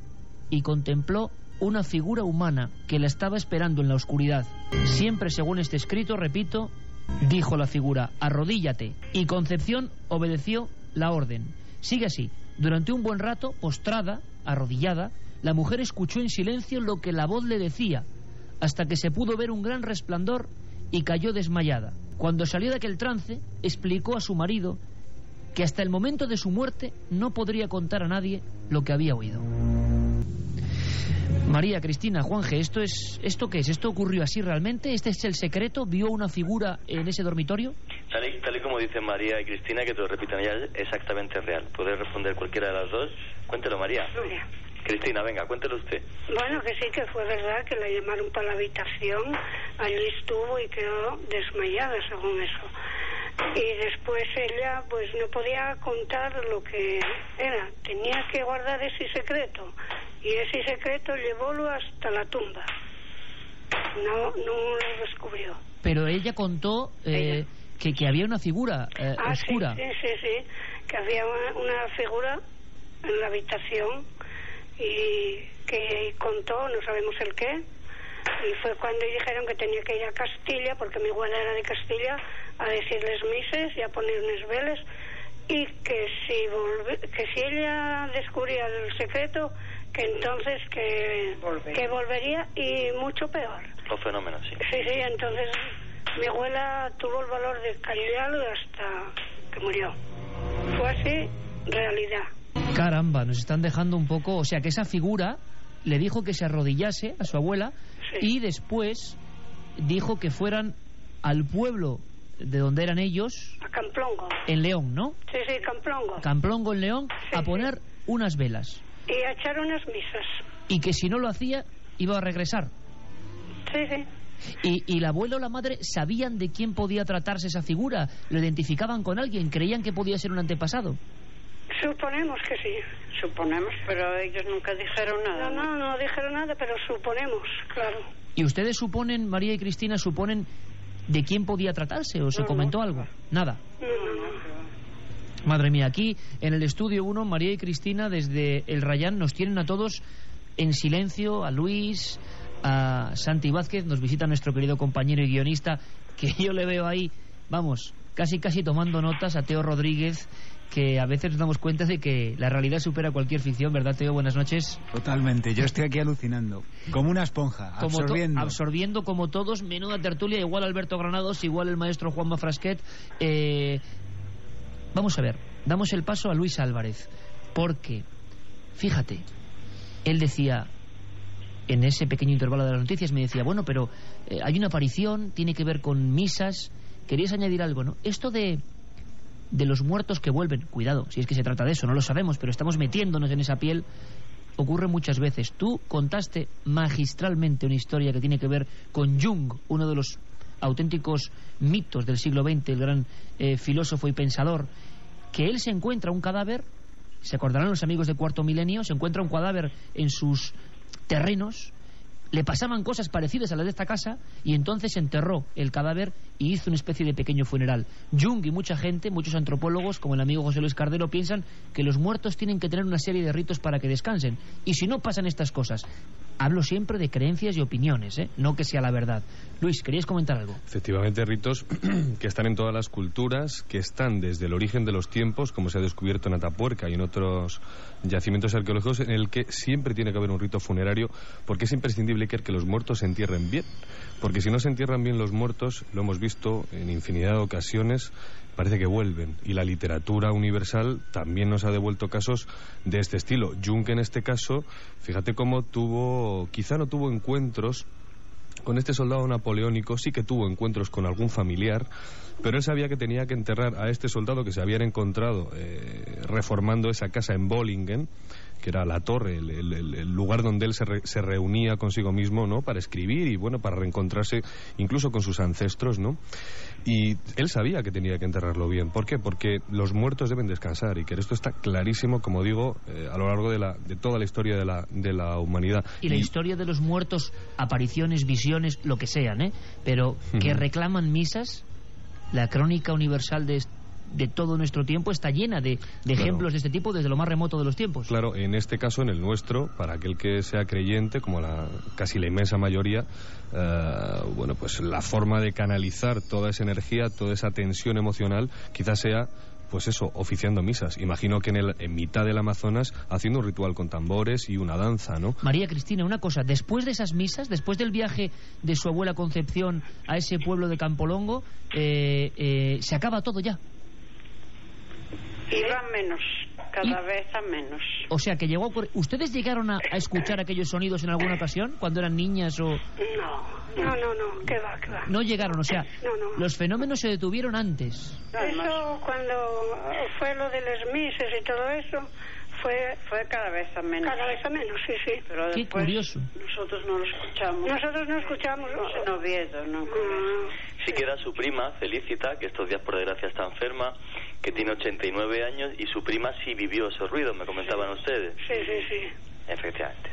y contempló una figura humana que la estaba esperando en la oscuridad. Siempre según este escrito, repito, dijo la figura: arrodíllate. Y Concepción obedeció la orden. Sigue así. Durante un buen rato, postrada, arrodillada, la mujer escuchó en silencio lo que la voz le decía, hasta que se pudo ver un gran resplandor y cayó desmayada. Cuando salió de aquel trance, explicó a su marido que hasta el momento de su muerte no podría contar a nadie lo que había oído. María, Cristina, Juanje, ¿esto qué es? ¿Esto ocurrió así realmente? ¿Este es el secreto? ¿Vio una figura en ese dormitorio? Tal y como dicen María y Cristina, que te lo repitan ya, es exactamente real. Puede responder cualquiera de las dos. Cuéntelo, María. Cristina, venga, cuéntelo usted. Bueno, que sí, que fue verdad, que la llamaron para la habitación, allí estuvo y quedó desmayada, según eso. Y después ella, pues no podía contar lo que era, tenía que guardar ese secreto, y ese secreto llevólo hasta la tumba. No lo descubrió. Pero ella contó que había una figura oscura. Sí, que había una figura en la habitación, y que contó, no sabemos el qué, y fue cuando dijeron que tenía que ir a Castilla, porque mi abuela era de Castilla, a decirles mises y a ponerles veles, y que si ella descubría el secreto, que entonces que volvería, y mucho peor. Los fenómenos, sí. Sí, entonces mi abuela tuvo el valor de callarlo hasta que murió. Fue así, realidad. Caramba, nos están dejando un poco... O sea, que esa figura le dijo que se arrodillase a su abuela, sí, y después dijo que fueran al pueblo de donde eran ellos... A Camplongo. En León, ¿no? Sí, Camplongo. Camplongo en León, sí, a poner unas velas. Y a echar unas misas. Y que si no lo hacía, iba a regresar. Sí. ¿Y el abuelo o la madre sabían de quién podía tratarse esa figura? ¿Lo identificaban con alguien? ¿Creían que podía ser un antepasado? Suponemos que sí. Suponemos, pero ellos nunca dijeron nada. No dijeron nada, pero suponemos, claro. ¿Y ustedes suponen, María y Cristina, suponen de quién podía tratarse? ¿O se comentó algo? Nada. No. Madre mía, aquí en el estudio 1, María y Cristina desde el Rayán nos tienen a todos en silencio, a Luis, a Santi Vázquez, nos visita nuestro querido compañero y guionista, que yo le veo ahí, vamos, casi tomando notas, a Teo Rodríguez, que a veces nos damos cuenta de que la realidad supera cualquier ficción, ¿verdad, Teo? Buenas noches. Totalmente, yo estoy aquí alucinando, como una esponja, absorbiendo como todos. Menuda tertulia, igual Alberto Granados, igual el maestro Juanma Frasquet. Vamos a ver, damos el paso a Luis Álvarez, porque, fíjate, él decía, en ese pequeño intervalo de las noticias, me decía, bueno, pero hay una aparición, tiene que ver con misas. ¿Querías añadir algo, no? Esto de los muertos que vuelven, cuidado, si es que se trata de eso, no lo sabemos, pero estamos metiéndonos en esa piel, ocurre muchas veces. Tú contaste magistralmente una historia que tiene que ver con Jung, uno de los auténticos mitos del siglo XX, el gran filósofo y pensador, que él se encuentra un cadáver, se acordarán los amigos de Cuarto Milenio, se encuentra un cadáver en sus terrenos, le pasaban cosas parecidas a las de esta casa, y entonces enterró el cadáver y hizo una especie de pequeño funeral. Jung y mucha gente, muchos antropólogos, como el amigo José Luis Cardero, piensan que los muertos tienen que tener una serie de ritos para que descansen, y si no pasan estas cosas, hablo siempre de creencias y opiniones, no que sea la verdad. Luis, ¿querías comentar algo? Efectivamente, ritos que están en todas las culturas, que están desde el origen de los tiempos, como se ha descubierto en Atapuerca y en otros yacimientos arqueológicos, en el que siempre tiene que haber un rito funerario, porque es imprescindible que los muertos se entierren bien, porque si no se entierran bien los muertos, lo hemos visto en infinidad de ocasiones, parece que vuelven, y la literatura universal también nos ha devuelto casos de este estilo. Jung, en este caso, fíjate cómo quizá no tuvo encuentros con este soldado napoleónico, sí que tuvo encuentros con algún familiar, pero él sabía que tenía que enterrar a este soldado que se habían encontrado reformando esa casa en Bollingen, que era la torre, el lugar donde él se reunía consigo mismo, ¿no?, para escribir y, bueno, para reencontrarse incluso con sus ancestros, ¿no? Y él sabía que tenía que enterrarlo bien. ¿Por qué? Porque los muertos deben descansar, y que esto está clarísimo, como digo, a lo largo de toda la historia de la humanidad. Y la historia de los muertos, apariciones, visiones, lo que sean, pero que reclaman misas, la crónica universal de todo nuestro tiempo está llena de ejemplos de este tipo desde lo más remoto de los tiempos. Claro, en este caso, en el nuestro, para aquel que sea creyente, como casi la inmensa mayoría, bueno, pues la forma de canalizar toda esa energía, toda esa tensión emocional, quizás sea, pues eso, oficiando misas. Imagino que en mitad del Amazonas haciendo un ritual con tambores y una danza, ¿no? María Cristina, una cosa, después de esas misas, después del viaje de su abuela Concepción a ese pueblo de Campolongo, se acaba todo ya. Iba menos, cada vez a menos. O sea, que llegó... ¿Ustedes llegaron a escuchar aquellos sonidos en alguna ocasión, cuando eran niñas o...? No, qué va. No llegaron, o sea, no. Los fenómenos se detuvieron antes. Eso, cuando fue lo de las misas y todo eso, fue cada vez a menos. Cada vez a menos, sí. Pero qué curioso. Nosotros no lo escuchamos. Nosotros no escuchamos. En Oviedo, ¿no? Sí que era su prima, Felicita, que estos días por desgracia está enferma, que tiene 89 años, y su prima sí vivió esos ruidos, me comentaban ustedes. Sí. Efectivamente.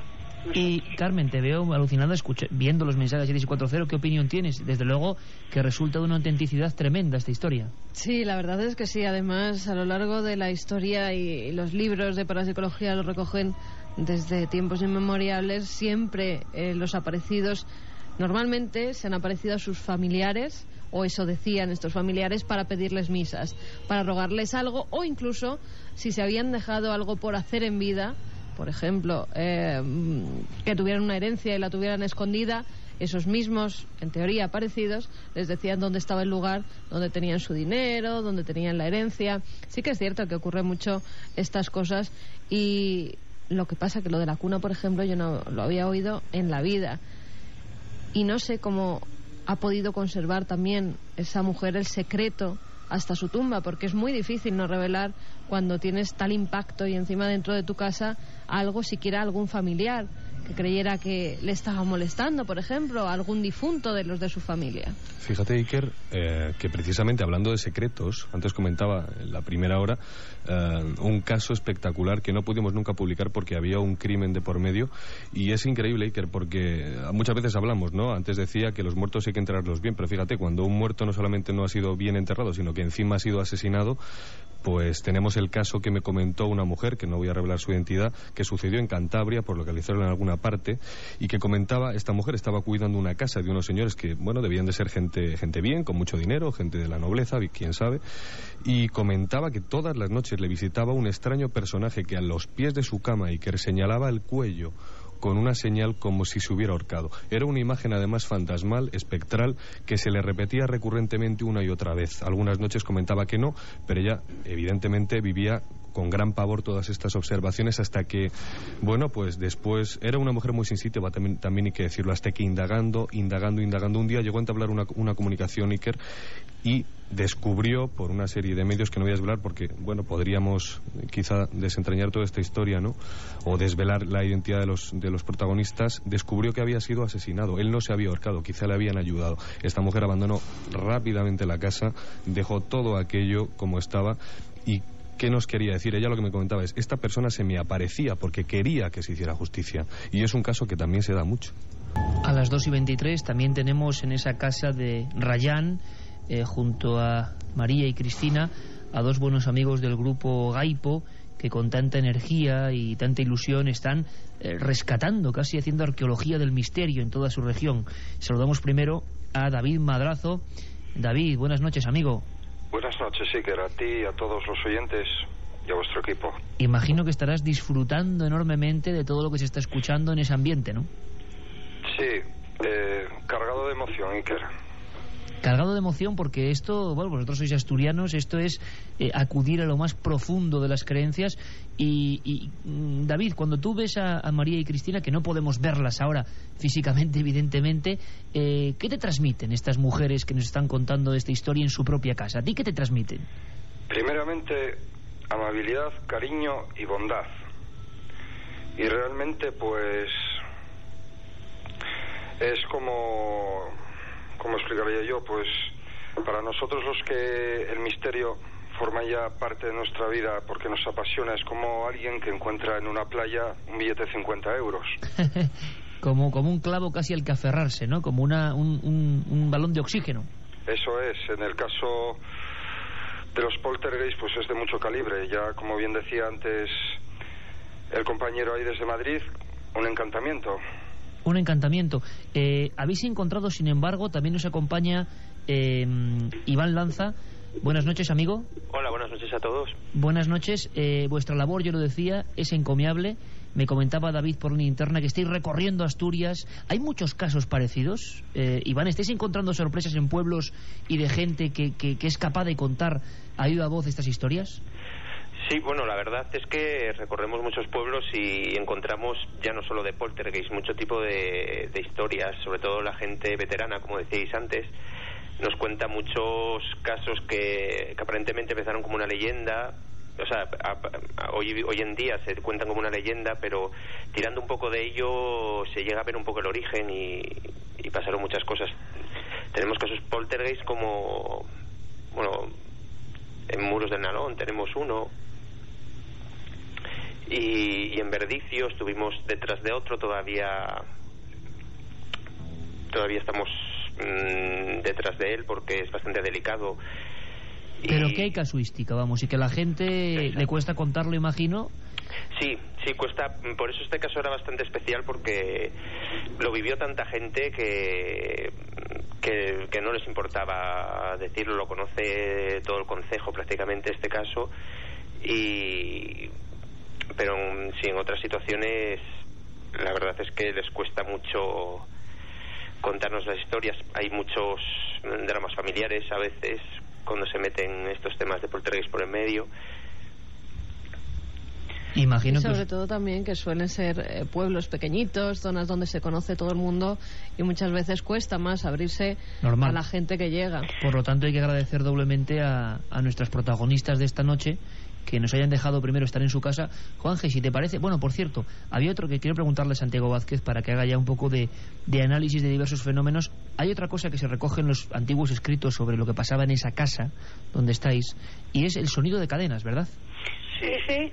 Y Carmen, te veo alucinada viendo los mensajes 7640. ¿Qué opinión tienes? Desde luego que resulta de una autenticidad tremenda esta historia. Sí, la verdad es que sí. Además, a lo largo de la historia, y los libros de parapsicología lo recogen desde tiempos inmemoriales, siempre los aparecidos normalmente se han aparecido a sus familiares, o eso decían estos familiares, para pedirles misas, para rogarles algo, o incluso si se habían dejado algo por hacer en vida, por ejemplo, que tuvieran una herencia y la tuvieran escondida, esos mismos, en teoría parecidos, les decían dónde estaba el lugar donde tenían su dinero, donde tenían la herencia. Sí que es cierto que ocurre mucho estas cosas, y lo que pasa que lo de la cuna, por ejemplo, yo no lo había oído en la vida, y no sé cómo ha podido conservar también esa mujer el secreto hasta su tumba, porque es muy difícil no revelar cuando tienes tal impacto y encima dentro de tu casa algo, siquiera algún familiar que creyera que le estaba molestando, por ejemplo, algún difunto de los de su familia. Fíjate, Iker, que precisamente hablando de secretos, antes comentaba en la primera hora un caso espectacular que no pudimos nunca publicar porque había un crimen de por medio, y es increíble, Iker, porque muchas veces hablamos, ¿no? Antes decía que los muertos hay que enterrarlos bien, pero fíjate, cuando un muerto no solamente no ha sido bien enterrado, sino que encima ha sido asesinado, pues tenemos el caso que me comentó una mujer, que no voy a revelar su identidad, que sucedió en Cantabria, por localizarlo en alguna aparte, y que comentaba, esta mujer estaba cuidando una casa de unos señores que, bueno, debían de ser gente bien, con mucho dinero, gente de la nobleza, quién sabe, y comentaba que todas las noches le visitaba un extraño personaje que a los pies de su cama y que señalaba el cuello con una señal como si se hubiera ahorcado. Era una imagen además fantasmal, espectral, que se le repetía recurrentemente una y otra vez. Algunas noches comentaba que no, pero ella evidentemente vivía con gran pavor todas estas observaciones hasta que, bueno, pues después era una mujer muy sensitiva, también hay que decirlo, hasta que indagando, un día llegó a entablar una comunicación, Iker, y descubrió por una serie de medios que no voy a desvelar porque, bueno, podríamos quizá desentrañar toda esta historia, ¿no? O desvelar la identidad de los protagonistas. Descubrió que había sido asesinado. Él no se había ahorcado, quizá le habían ayudado. Esta mujer abandonó rápidamente la casa, dejó todo aquello como estaba. Y ¿qué nos quería decir? Ella lo que me comentaba es, esta persona se me aparecía porque quería que se hiciera justicia. Y es un caso que también se da mucho. A las 2:23 también tenemos en esa casa de Rayán, junto a María y Cristina, a dos buenos amigos del grupo Gaipo, que con tanta energía y tanta ilusión están rescatando, casi haciendo arqueología del misterio en toda su región. Saludamos primero a David Madrazo. David, buenas noches, amigo. Buenas noches, Iker, a ti, a todos los oyentes y a vuestro equipo. Imagino que estarás disfrutando enormemente de todo lo que se está escuchando en ese ambiente, ¿no? Sí, cargado de emoción, Iker. Cargado de emoción porque esto, bueno, vosotros sois asturianos, esto es acudir a lo más profundo de las creencias y David, cuando tú ves a María y Cristina, que no podemos verlas ahora físicamente, evidentemente, ¿qué te transmiten estas mujeres que nos están contando esta historia en su propia casa? ¿A ti qué te transmiten? Primeramente, amabilidad, cariño y bondad. Y realmente, pues, es como... ¿Cómo explicaría yo? Pues para nosotros los que el misterio forma ya parte de nuestra vida porque nos apasiona, es como alguien que encuentra en una playa un billete de 50 euros. como un clavo casi al que aferrarse, ¿no? Como un balón de oxígeno. Eso es. En el caso de los poltergeist, pues es de mucho calibre. Ya, como bien decía antes el compañero ahí desde Madrid, un encantamiento. Un encantamiento. Habéis encontrado, sin embargo, también nos acompaña Iván Lanza. Buenas noches, amigo. Hola, buenas noches a todos. Buenas noches. Vuestra labor, yo lo decía, es encomiable. Me comentaba David por línea interna que estáis recorriendo Asturias. ¿Hay muchos casos parecidos? Iván, ¿estáis encontrando sorpresas en pueblos y de gente que es capaz de contar a viva voz estas historias? Sí, bueno, la verdad es que recorremos muchos pueblos y encontramos ya no solo de poltergeist, mucho tipo de historias, sobre todo la gente veterana, como decíais antes, nos cuenta muchos casos que aparentemente empezaron como una leyenda, o sea, hoy en día se cuentan como una leyenda, pero tirando un poco de ello se llega a ver un poco el origen y pasaron muchas cosas. Tenemos casos poltergeist como, bueno, en Muros del Nalón tenemos uno. Y en Verdicio estuvimos detrás de otro, todavía estamos detrás de él porque es bastante delicado. Pero que hay casuística, vamos, y que la gente le cuesta contarlo, imagino. Sí, cuesta. Por eso este caso era bastante especial porque lo vivió tanta gente que no les importaba decirlo. Lo conoce todo el concejo prácticamente este caso pero sí, en otras situaciones la verdad es que les cuesta mucho contarnos las historias. Hay muchos dramas familiares a veces cuando se meten estos temas de poltergeist por en medio. Imagino y sobre todo también que suelen ser pueblos pequeñitos, zonas donde se conoce todo el mundo y muchas veces cuesta más abrirse a la gente que llega. Por lo tanto hay que agradecer doblemente a nuestras protagonistas de esta noche que nos hayan dejado primero estar en su casa. Juanje, si te parece... Bueno, por cierto, había otro que quiero preguntarle a Santiago Vázquez para que haga ya un poco de análisis de diversos fenómenos. Hay otra cosa que se recoge en los antiguos escritos sobre lo que pasaba en esa casa donde estáis, y es el sonido de cadenas, ¿verdad? Sí, sí.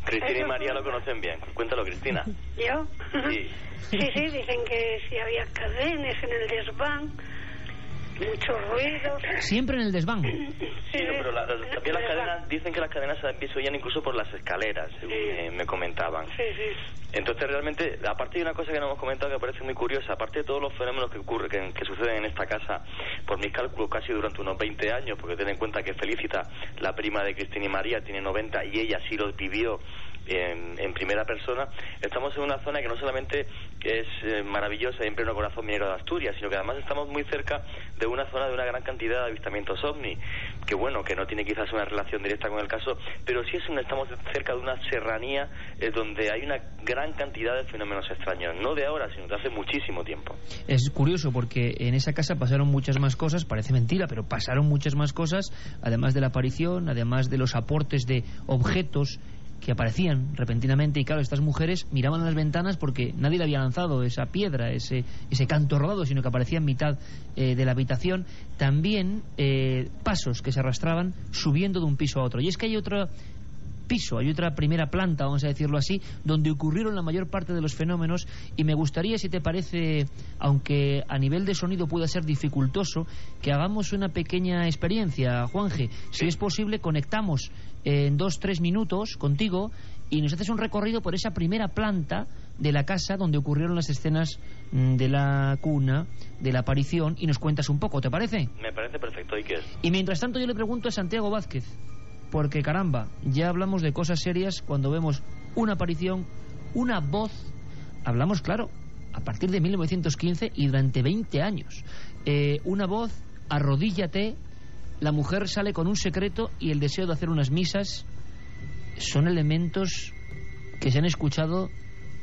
Cristina y María lo conocen bien. Cuéntalo, Cristina. ¿Yo? Sí. Sí, dicen que si había cadenas en el desván muchos ruidos. Siempre en el desván. Sí, pero también las cadenas, dicen que las cadenas se oían incluso por las escaleras, según me comentaban. Sí, sí. Entonces realmente, aparte de una cosa que no hemos comentado que me parece muy curiosa, aparte de todos los fenómenos que suceden en esta casa, por mis cálculos casi durante unos 20 años, porque ten en cuenta que Felicita, la prima de Cristina y María, tiene 90 y ella sí los vivió en primera persona. Estamos en una zona que no solamente es maravillosa y en pleno corazón minero de Asturias, sino que además estamos muy cerca de una zona de una gran cantidad de avistamientos ovni, que bueno, que no tiene quizás una relación directa con el caso, pero sí estamos cerca de una serranía donde hay una gran cantidad de fenómenos extraños, no de ahora, sino de hace muchísimo tiempo. Es curioso porque en esa casa pasaron muchas más cosas, parece mentira, pero pasaron muchas más cosas, además de la aparición, además de los aportes de objetos que aparecían repentinamente, y claro, estas mujeres miraban a las ventanas porque nadie le había lanzado esa piedra, ese canto rodado, sino que aparecía en mitad de la habitación. También pasos que se arrastraban subiendo de un piso a otro. Y es que hay otro piso, hay otra primera planta, vamos a decirlo así, donde ocurrieron la mayor parte de los fenómenos, y me gustaría, si te parece, aunque a nivel de sonido pueda ser dificultoso, que hagamos una pequeña experiencia, Juanje. Si es posible, conectamos en 2-3 minutos contigo y nos haces un recorrido por esa primera planta de la casa donde ocurrieron las escenas de la cuna, de la aparición, y nos cuentas un poco, ¿te parece? Me parece perfecto, Iker. Y mientras tanto yo le pregunto a Santiago Vázquez, porque caramba, ya hablamos de cosas serias cuando vemos una aparición, una voz. Hablamos, claro, a partir de 1915 y durante 20 años. Una voz, arrodíllate, la mujer sale con un secreto y el deseo de hacer unas misas. Son elementos que se han escuchado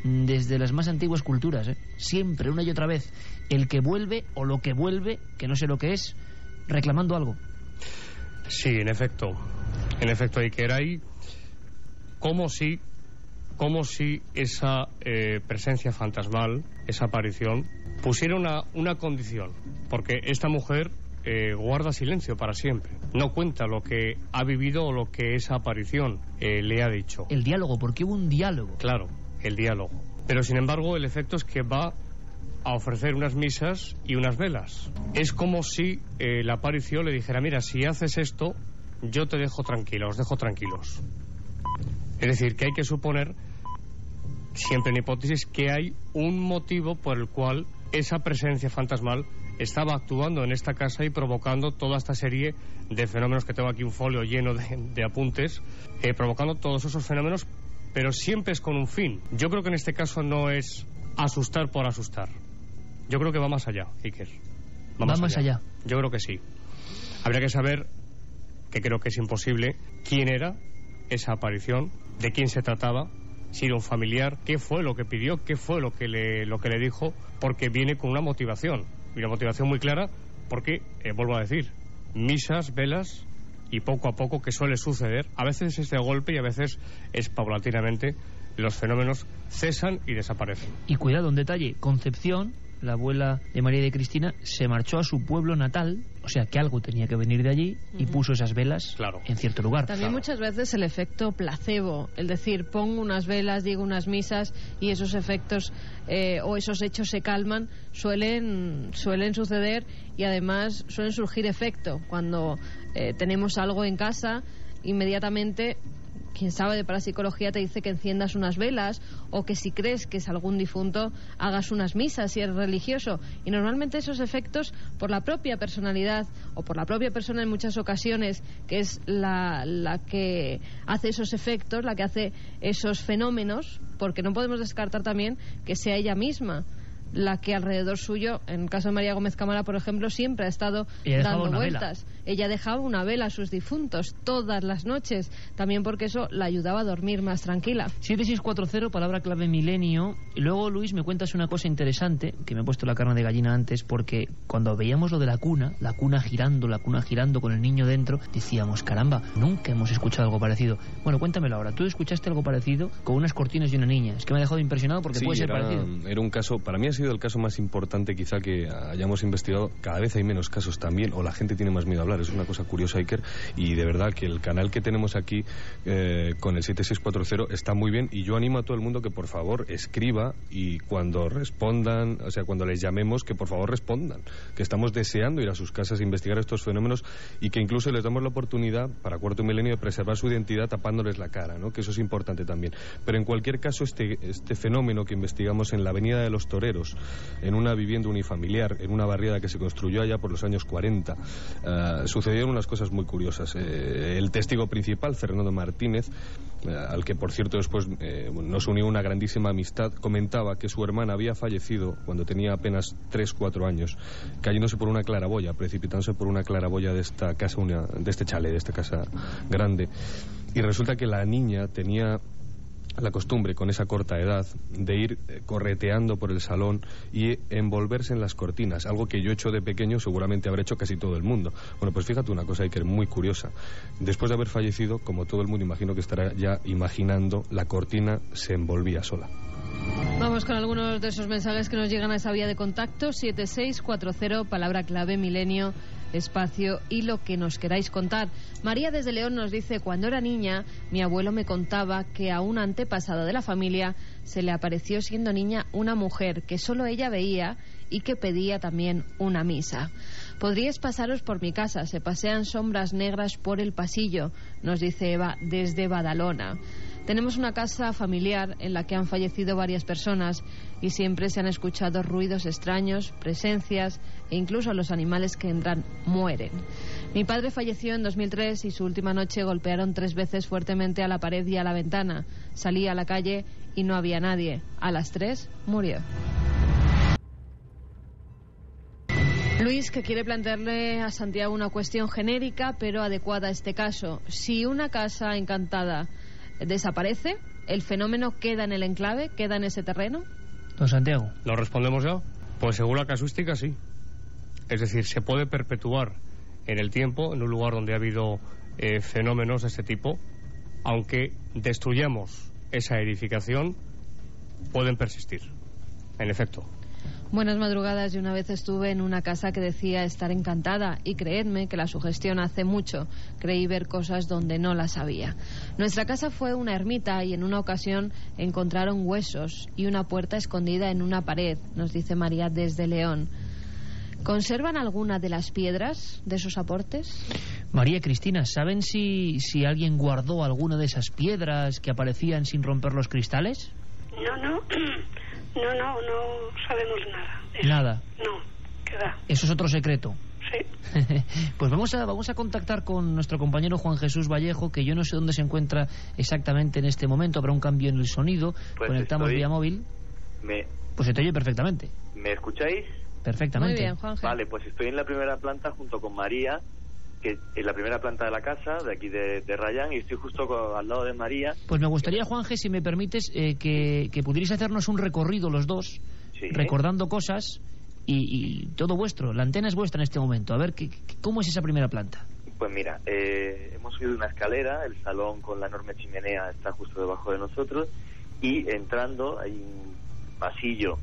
desde las más antiguas culturas, siempre, una y otra vez. El que vuelve, o lo que vuelve, que no sé lo que es, reclamando algo. Sí, en efecto, Iker, hay como si esa presencia fantasmal, esa aparición, pusiera una condición, porque esta mujer guarda silencio para siempre, no cuenta lo que ha vivido o lo que esa aparición le ha dicho. El diálogo, porque hubo un diálogo. Claro, el diálogo. Pero sin embargo el efecto es que va a ofrecer unas misas y unas velas. Es como si la aparición le dijera: mira, si haces esto, yo te dejo tranquila, os dejo tranquilos. Es decir, que hay que suponer, siempre en hipótesis, que hay un motivo por el cual esa presencia fantasmal estaba actuando en esta casa y provocando toda esta serie de fenómenos, que tengo aquí un folio lleno de apuntes, provocando todos esos fenómenos, pero siempre es con un fin. Yo creo que en este caso no es asustar por asustar. Yo creo que va más allá, Iker. Va más allá. Yo creo que sí. Habría que saber, que creo que es imposible, quién era esa aparición, de quién se trataba, si era un familiar, qué fue lo que pidió, qué fue lo que le dijo, porque viene con una motivación, y una motivación muy clara, porque, vuelvo a decir, misas, velas, y poco a poco, que suele suceder, a veces es de golpe y a veces es paulatinamente, los fenómenos cesan y desaparecen. Y cuidado, un detalle: Concepción, la abuela de María y de Cristina, se marchó a su pueblo natal, o sea que algo tenía que venir de allí, y puso esas velas en cierto lugar. También muchas veces el efecto placebo, el decir, pongo unas velas, digo unas misas, y esos efectos o esos hechos se calman, suelen suceder, y además suelen surgir efecto. Cuando tenemos algo en casa, inmediatamente quien sabe de parapsicología te dice que enciendas unas velas, o que si crees que es algún difunto hagas unas misas si eres religioso. Y normalmente esos efectos, por la propia personalidad o por la propia persona en muchas ocasiones, que es la que hace esos efectos, la que hace esos fenómenos, porque no podemos descartar también que sea ella misma la que alrededor suyo, en el caso de María Gómez Cámara, por ejemplo, siempre ha estado dando vueltas. Ella dejaba una vela a sus difuntos todas las noches, también porque eso la ayudaba a dormir más tranquila. 7640, palabra clave milenio. Y luego, Luis, me cuentas una cosa interesante, que me he puesto la carne de gallina antes, porque cuando veíamos lo de la cuna girando con el niño dentro, decíamos, caramba, nunca hemos escuchado algo parecido. Bueno, cuéntamelo ahora. ¿Tú escuchaste algo parecido con unas cortinas y una niña? Es que me ha dejado impresionado, porque puede ser parecido. Era un caso, para mí ha sido el caso más importante quizá que hayamos investigado. Cada vez hay menos casos también, o la gente tiene más miedo a hablar. hablar. Es una cosa curiosa, Iker, y de verdad que el canal que tenemos aquí con el 7640 está muy bien, y yo animo a todo el mundo que por favor escriba, y cuando respondan, o sea, cuando les llamemos, que por favor respondan, que estamos deseando ir a sus casas a investigar estos fenómenos, y que incluso les damos la oportunidad para Cuarto Milenio de preservar su identidad tapándoles la cara, ¿no? Que eso es importante también. Pero en cualquier caso, este fenómeno que investigamos en la Avenida de los Toreros, en una vivienda unifamiliar, en una barriada que se construyó allá por los años 40, sucedieron unas cosas muy curiosas. El testigo principal, Fernando Martínez, al que por cierto después nos unió una grandísima amistad, comentaba que su hermana había fallecido cuando tenía apenas 3-4 años, cayéndose por una claraboya, precipitándose por una claraboya de esta casa, de este chalet, de esta casa grande. Y resulta que la niña tenía la costumbre, con esa corta edad, de ir correteando por el salón y envolverse en las cortinas, algo que yo he hecho de pequeño, seguramente habrá hecho casi todo el mundo. Bueno, pues fíjate una cosa, Iker, muy curiosa. Después de haber fallecido, como todo el mundo imagino que estará ya imaginando, la cortina se envolvía sola. Vamos con algunos de esos mensajes que nos llegan a esa vía de contacto. 7640, palabra clave milenio, espacio y lo que nos queráis contar. María desde León nos dice: cuando era niña, mi abuelo me contaba que a una antepasada de la familia se le apareció siendo niña una mujer que solo ella veía y que pedía también una misa. Podríais pasaros por mi casa, se pasean sombras negras por el pasillo, nos dice Eva desde Badalona. Tenemos una casa familiar en la que han fallecido varias personas y siempre se han escuchado ruidos extraños, presencias e incluso los animales que entran mueren. Mi padre falleció en 2003 y su última noche golpearon 3 veces fuertemente a la pared y a la ventana. Salí a la calle y no había nadie. A las 3 murió. Luis, que quiere plantearle a Santiago una cuestión genérica pero adecuada a este caso. Si una casa encantada desaparece, ¿el fenómeno queda en el enclave, queda en ese terreno? Don Santiago. ¿Lo respondemos ya? Pues según la casuística, sí. Es decir, se puede perpetuar en el tiempo, en un lugar donde ha habido fenómenos de este tipo, aunque destruyamos esa edificación, pueden persistir, en efecto. Buenas madrugadas. Yo una vez estuve en una casa que decía estar encantada y creedme que la sugestión hace mucho. Creí ver cosas donde no las había. Nuestra casa fue una ermita y en una ocasión encontraron huesos y una puerta escondida en una pared, nos dice María desde León. ¿Conservan alguna de las piedras de esos aportes? María Cristina, ¿saben si alguien guardó alguna de esas piedras que aparecían sin romper los cristales? No sabemos nada. Nada. No, ¿qué va? Eso es otro secreto. Sí. Pues vamos a contactar con nuestro compañero Juan Jesús Vallejo, que yo no sé dónde se encuentra exactamente en este momento. Habrá un cambio en el sonido. Pues conectamos vía móvil. Pues se te oye perfectamente. ¿Me escucháis? Perfectamente. Muy bien, Juan Jesús. Vale, pues estoy en la primera planta junto con María, que en la primera planta de la casa, de aquí de Rayán, y estoy justo al lado de María. Pues me gustaría, Juanje, si me permites, que pudierais hacernos un recorrido los dos, sí, recordando cosas y todo vuestro. La antena es vuestra en este momento. A ver, ¿cómo es esa primera planta? Pues mira, hemos subido una escalera, el salón con la enorme chimenea está justo debajo de nosotros, y entrando hay un pasillo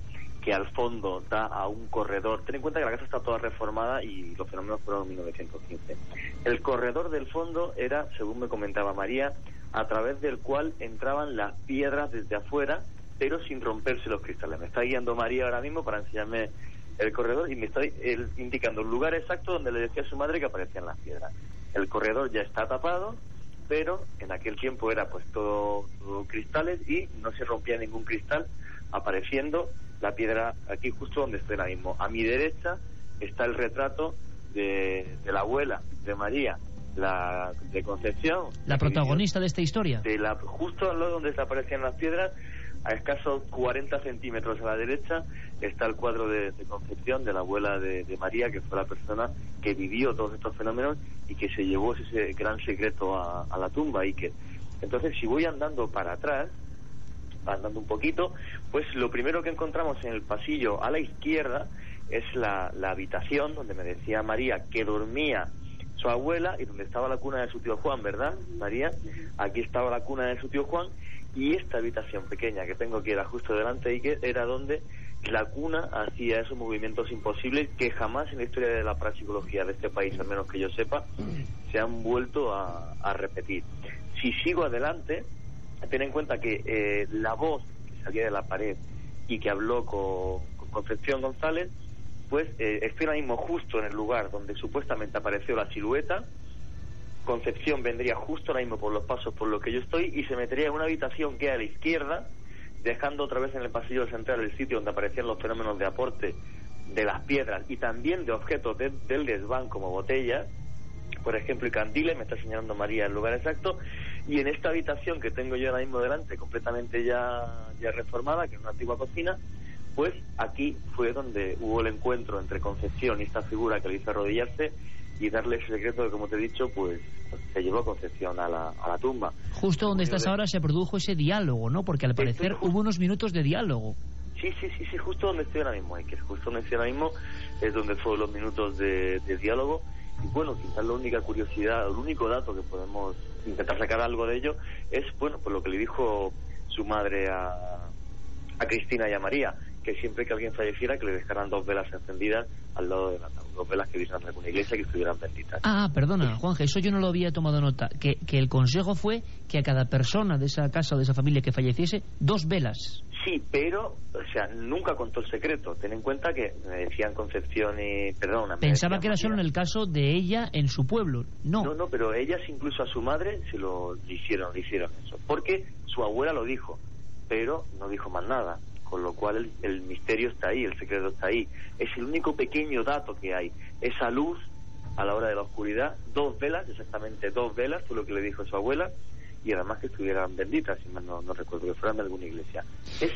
que al fondo da a un corredor. Ten en cuenta que la casa está toda reformada y los fenómenos fueron en 1915. El corredor del fondo era, según me comentaba María, a través del cual entraban las piedras desde afuera, pero sin romperse los cristales. Me está guiando María ahora mismo para enseñarme el corredor y me está indicando el lugar exacto donde le decía a su madre que aparecían las piedras. El corredor ya está tapado, pero en aquel tiempo era pues todo cristales y no se rompía ningún cristal, apareciendo la piedra aquí justo donde estoy ahora mismo. A mi derecha está el retrato de la abuela de María, la de Concepción, la protagonista de esta historia, justo al lado donde aparecían las piedras, a escasos 40 centímetros a la derecha está el cuadro de Concepción, de la abuela de María, que fue la persona que vivió todos estos fenómenos y que se llevó ese gran secreto a la tumba. Y que entonces, si voy andando para atrás, andando un poquito, pues lo primero que encontramos en el pasillo a la izquierda es la habitación donde me decía María que dormía su abuela y donde estaba la cuna de su tío Juan, ¿verdad, María? Aquí estaba la cuna de su tío Juan, y esta habitación pequeña que tengo aquí era justo delante, y que era donde La cuna hacía esos movimientos imposibles que jamás en la historia de la parapsicología de este país, al menos que yo sepa, se han vuelto a repetir. Si sigo adelante, ten en cuenta que la voz que salía de la pared y que habló con Concepción González, pues estoy ahora mismo justo en el lugar donde supuestamente apareció la silueta. Concepción vendría justo ahora mismo por los pasos por los que yo estoy y se metería en una habitación que hay a la izquierda, dejando otra vez en el pasillo central el sitio donde aparecían los fenómenos de aporte de las piedras y también de objetos del desván como botellas, por ejemplo, y candiles. Me está señalando María el lugar exacto. Y en esta habitación que tengo yo ahora mismo delante, completamente ya reformada, que es una antigua cocina, pues aquí fue donde hubo el encuentro entre Concepción y esta figura que le hizo arrodillarse y darle ese secreto que, como te he dicho, pues se llevó a Concepción a la tumba. Justo donde estás ahora se produjo ese diálogo, ¿no? Porque al parecer hubo unos minutos de diálogo. Sí, justo donde estoy ahora mismo, que justo donde estoy ahora mismo es donde fueron los minutos de diálogo. Y bueno, quizás la única curiosidad, el único dato que podemos intentar sacar algo de ello es, bueno, pues lo que le dijo su madre a Cristina y a María, que siempre que alguien falleciera que le dejaran 2 velas encendidas al lado del ataúd, 2 velas que viesen de alguna iglesia que estuvieran benditas. Perdona, Juanje, eso yo no lo había tomado nota, que el consejo fue que a cada persona de esa casa o de esa familia que falleciese 2 velas. Sí, pero, o sea, nunca contó el secreto. Ten en cuenta que me decían Concepción y... Pensaba que era solo en el caso de ella en su pueblo. No, pero ellas incluso a su madre le hicieron eso. Porque su abuela lo dijo, pero no dijo más nada. Con lo cual el misterio está ahí, el secreto está ahí. Es el único pequeño dato que hay. Esa luz a la hora de la oscuridad, 2 velas, exactamente 2 velas, fue lo que le dijo su abuela, y además que estuvieran benditas, si mal no recuerdo, que fueran de alguna iglesia. Es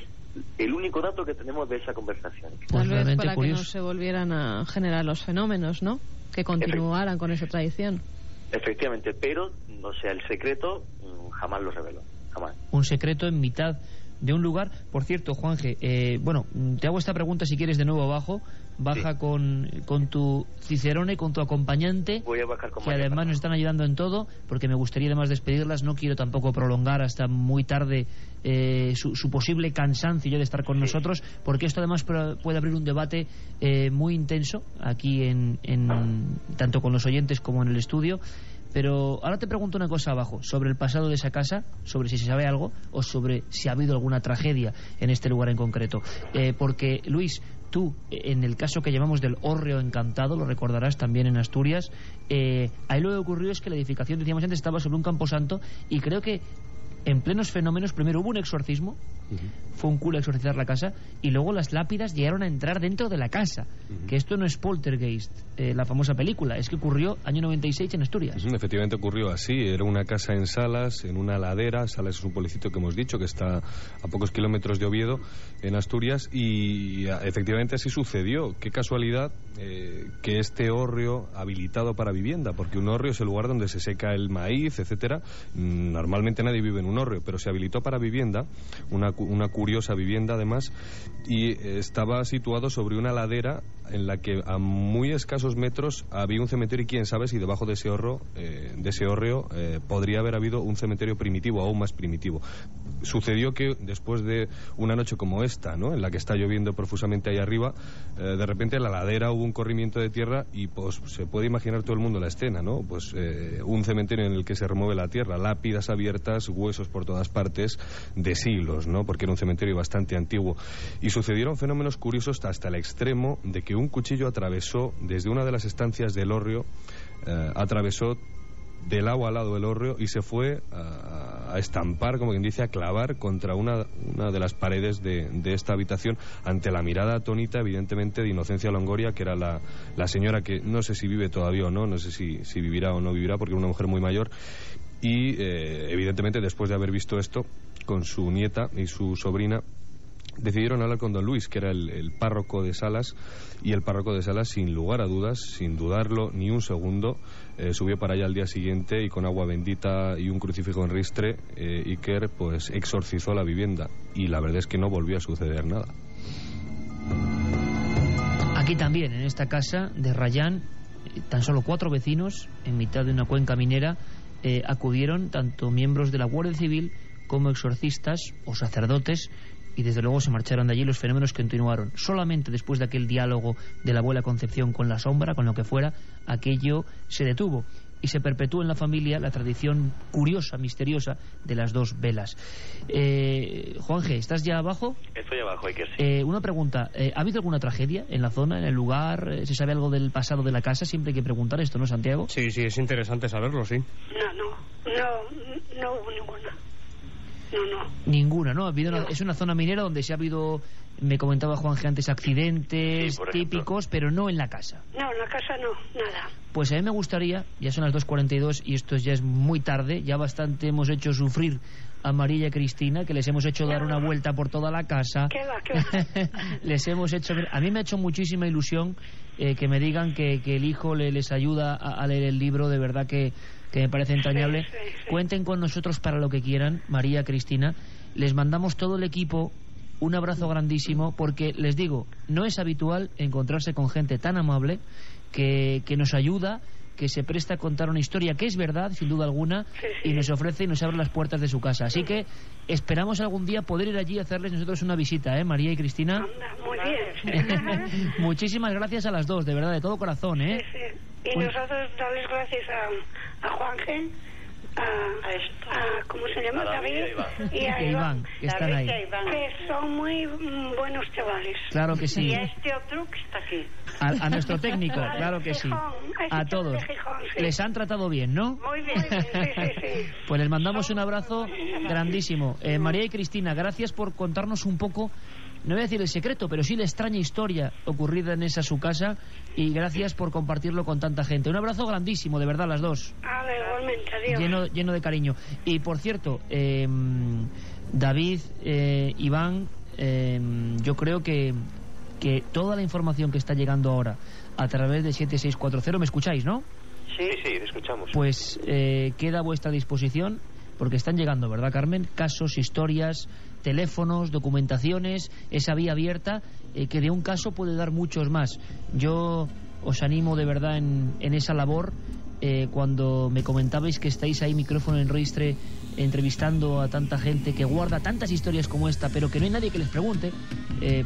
el único dato que tenemos de esa conversación. Tal vez para que no se volvieran a generar los fenómenos, ¿no? Que continuaran con esa tradición. Efectivamente, pero, o sea, el secreto jamás lo reveló, jamás. Un secreto en mitad de un lugar. Por cierto, Juanje, te hago esta pregunta si quieres de nuevo abajo. Baja sí. con tu cicerone, con tu acompañante. Voy a bajar con que además nos están ayudando en todo, porque me gustaría además despedirlas. No quiero tampoco prolongar hasta muy tarde su posible cansancio de estar con nosotros, porque esto además puede abrir un debate muy intenso aquí tanto con los oyentes como en el estudio. Pero ahora te pregunto una cosa abajo, sobre el pasado de esa casa, sobre si se sabe algo o sobre si ha habido alguna tragedia en este lugar en concreto. Porque, Luis, tú, en el caso que llamamos del hórreo encantado, lo recordarás también en Asturias, ahí lo que ocurrió es que la edificación, decíamos antes, estaba sobre un camposanto y creo que en plenos fenómenos, primero hubo un exorcismo, fue un cura a exorcizar la casa, y luego las lápidas llegaron a entrar dentro de la casa, que esto no es Poltergeist, la famosa película, es que ocurrió año 96 en Asturias. Efectivamente ocurrió así, era una casa en Salas, en una ladera. Salas es un pueblecito que hemos dicho que está a pocos kilómetros de Oviedo, en Asturias, y efectivamente así sucedió. Qué casualidad que este hórreo habilitado para vivienda, porque un hórreo es el lugar donde se seca el maíz, etcétera. Normalmente nadie vive en un hórreo, pero se habilitó para vivienda, una curiosa vivienda además, y estaba situado sobre una ladera en la que a muy escasos metros había un cementerio, y quién sabe si debajo de ese hórreo podría haber habido un cementerio primitivo, aún más primitivo. Sucedió que después de una noche como esta, ¿no?, en la que está lloviendo profusamente ahí arriba, de repente en la ladera hubo un corrimiento de tierra y pues se puede imaginar todo el mundo la escena, ¿no? Pues un cementerio en el que se remueve la tierra, lápidas abiertas, huesos por todas partes de siglos, ¿no?, porque era un cementerio bastante antiguo. Y sucedieron fenómenos curiosos hasta el extremo de que un cuchillo atravesó desde una de las estancias del hórreo, atravesó del lado al lado del hórreo y se fue a estampar, como quien dice, a clavar contra una de las paredes de esta habitación, ante la mirada atónita, evidentemente, de Inocencia Longoria, que era la señora que no sé si vive todavía o no, no sé si vivirá o no vivirá, porque era una mujer muy mayor. Y evidentemente, después de haber visto esto, con su nieta y su sobrina, decidieron hablar con don Luis, que era el párroco de Salas, y el párroco de Salas, sin lugar a dudas, sin dudarlo ni un segundo, subió para allá al día siguiente y con agua bendita y un crucifijo en ristre, Iker pues exorcizó la vivienda, y la verdad es que no volvió a suceder nada. Aquí también, en esta casa de Rayán, tan solo 4 vecinos, en mitad de una cuenca minera, acudieron tanto miembros de la Guardia Civil como exorcistas o sacerdotes y desde luego se marcharon de allí. Los fenómenos continuaron. Solamente después de aquel diálogo de la abuela Concepción con la sombra, con lo que fuera, aquello se detuvo y se perpetuó en la familia la tradición curiosa, misteriosa de las 2 velas. Juanje, ¿estás ya abajo? Estoy abajo, Iker, sí. Una pregunta, ¿ha habido alguna tragedia en la zona, en el lugar? ¿Se sabe algo del pasado de la casa? Siempre hay que preguntar esto, ¿no, Santiago? Sí, es interesante saberlo, sí. No hubo ninguna. No. Ninguna, ¿no? Es una zona minera donde se ha habido, me comentaba Juanje antes, accidentes típicos, pero no en la casa. No, en la casa no, nada. Pues a mí me gustaría, ya son las 2:42 y esto ya es muy tarde, ya bastante hemos hecho sufrir a María y a Cristina, que les hemos hecho dar una vuelta por toda la casa. ¿Qué va? Les hemos hecho... A mí me ha hecho muchísima ilusión que me digan que el hijo les ayuda a leer el libro, de verdad que me parece entrañable. Sí. Cuenten con nosotros para lo que quieran, María, Cristina. Les mandamos todo el equipo un abrazo grandísimo, porque les digo, no es habitual encontrarse con gente tan amable que nos ayuda, que se presta a contar una historia que es verdad, sin duda alguna, y nos ofrece y nos abre las puertas de su casa. Así que esperamos algún día poder ir allí y hacerles nosotros una visita, María y Cristina. Muy bien. Muchísimas gracias a las 2, de verdad, de todo corazón, Sí. Y nosotros darles gracias a Juanje, ¿cómo se llama? David y a Iván, que están ahí. Que son muy buenos chavales. Claro que sí. Y a este otro que está aquí. A nuestro técnico, claro que sí. A todos. Les han tratado bien, ¿no? Muy bien. Sí. Pues les mandamos un abrazo grandísimo. María y Cristina, gracias por contarnos un poco, no voy a decir el secreto, pero sí la extraña historia ocurrida en esa su casa, y gracias por compartirlo con tanta gente. Un abrazo grandísimo, de verdad, las 2. Igualmente, adiós. Lleno de cariño. Y por cierto, David, Iván, yo creo que toda la información que está llegando ahora a través de 7640, ¿me escucháis, no? Sí, te escuchamos. Pues queda a vuestra disposición, porque están llegando, ¿verdad, Carmen? Casos, historias, teléfonos, documentaciones, esa vía abierta, que de un caso puede dar muchos más. Yo os animo de verdad en esa labor. Cuando me comentabais que estáis ahí, micrófono en registre, entrevistando a tanta gente que guarda tantas historias como esta, pero que no hay nadie que les pregunte,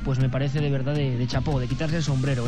pues me parece de verdad de chapó, de quitarse el sombrero,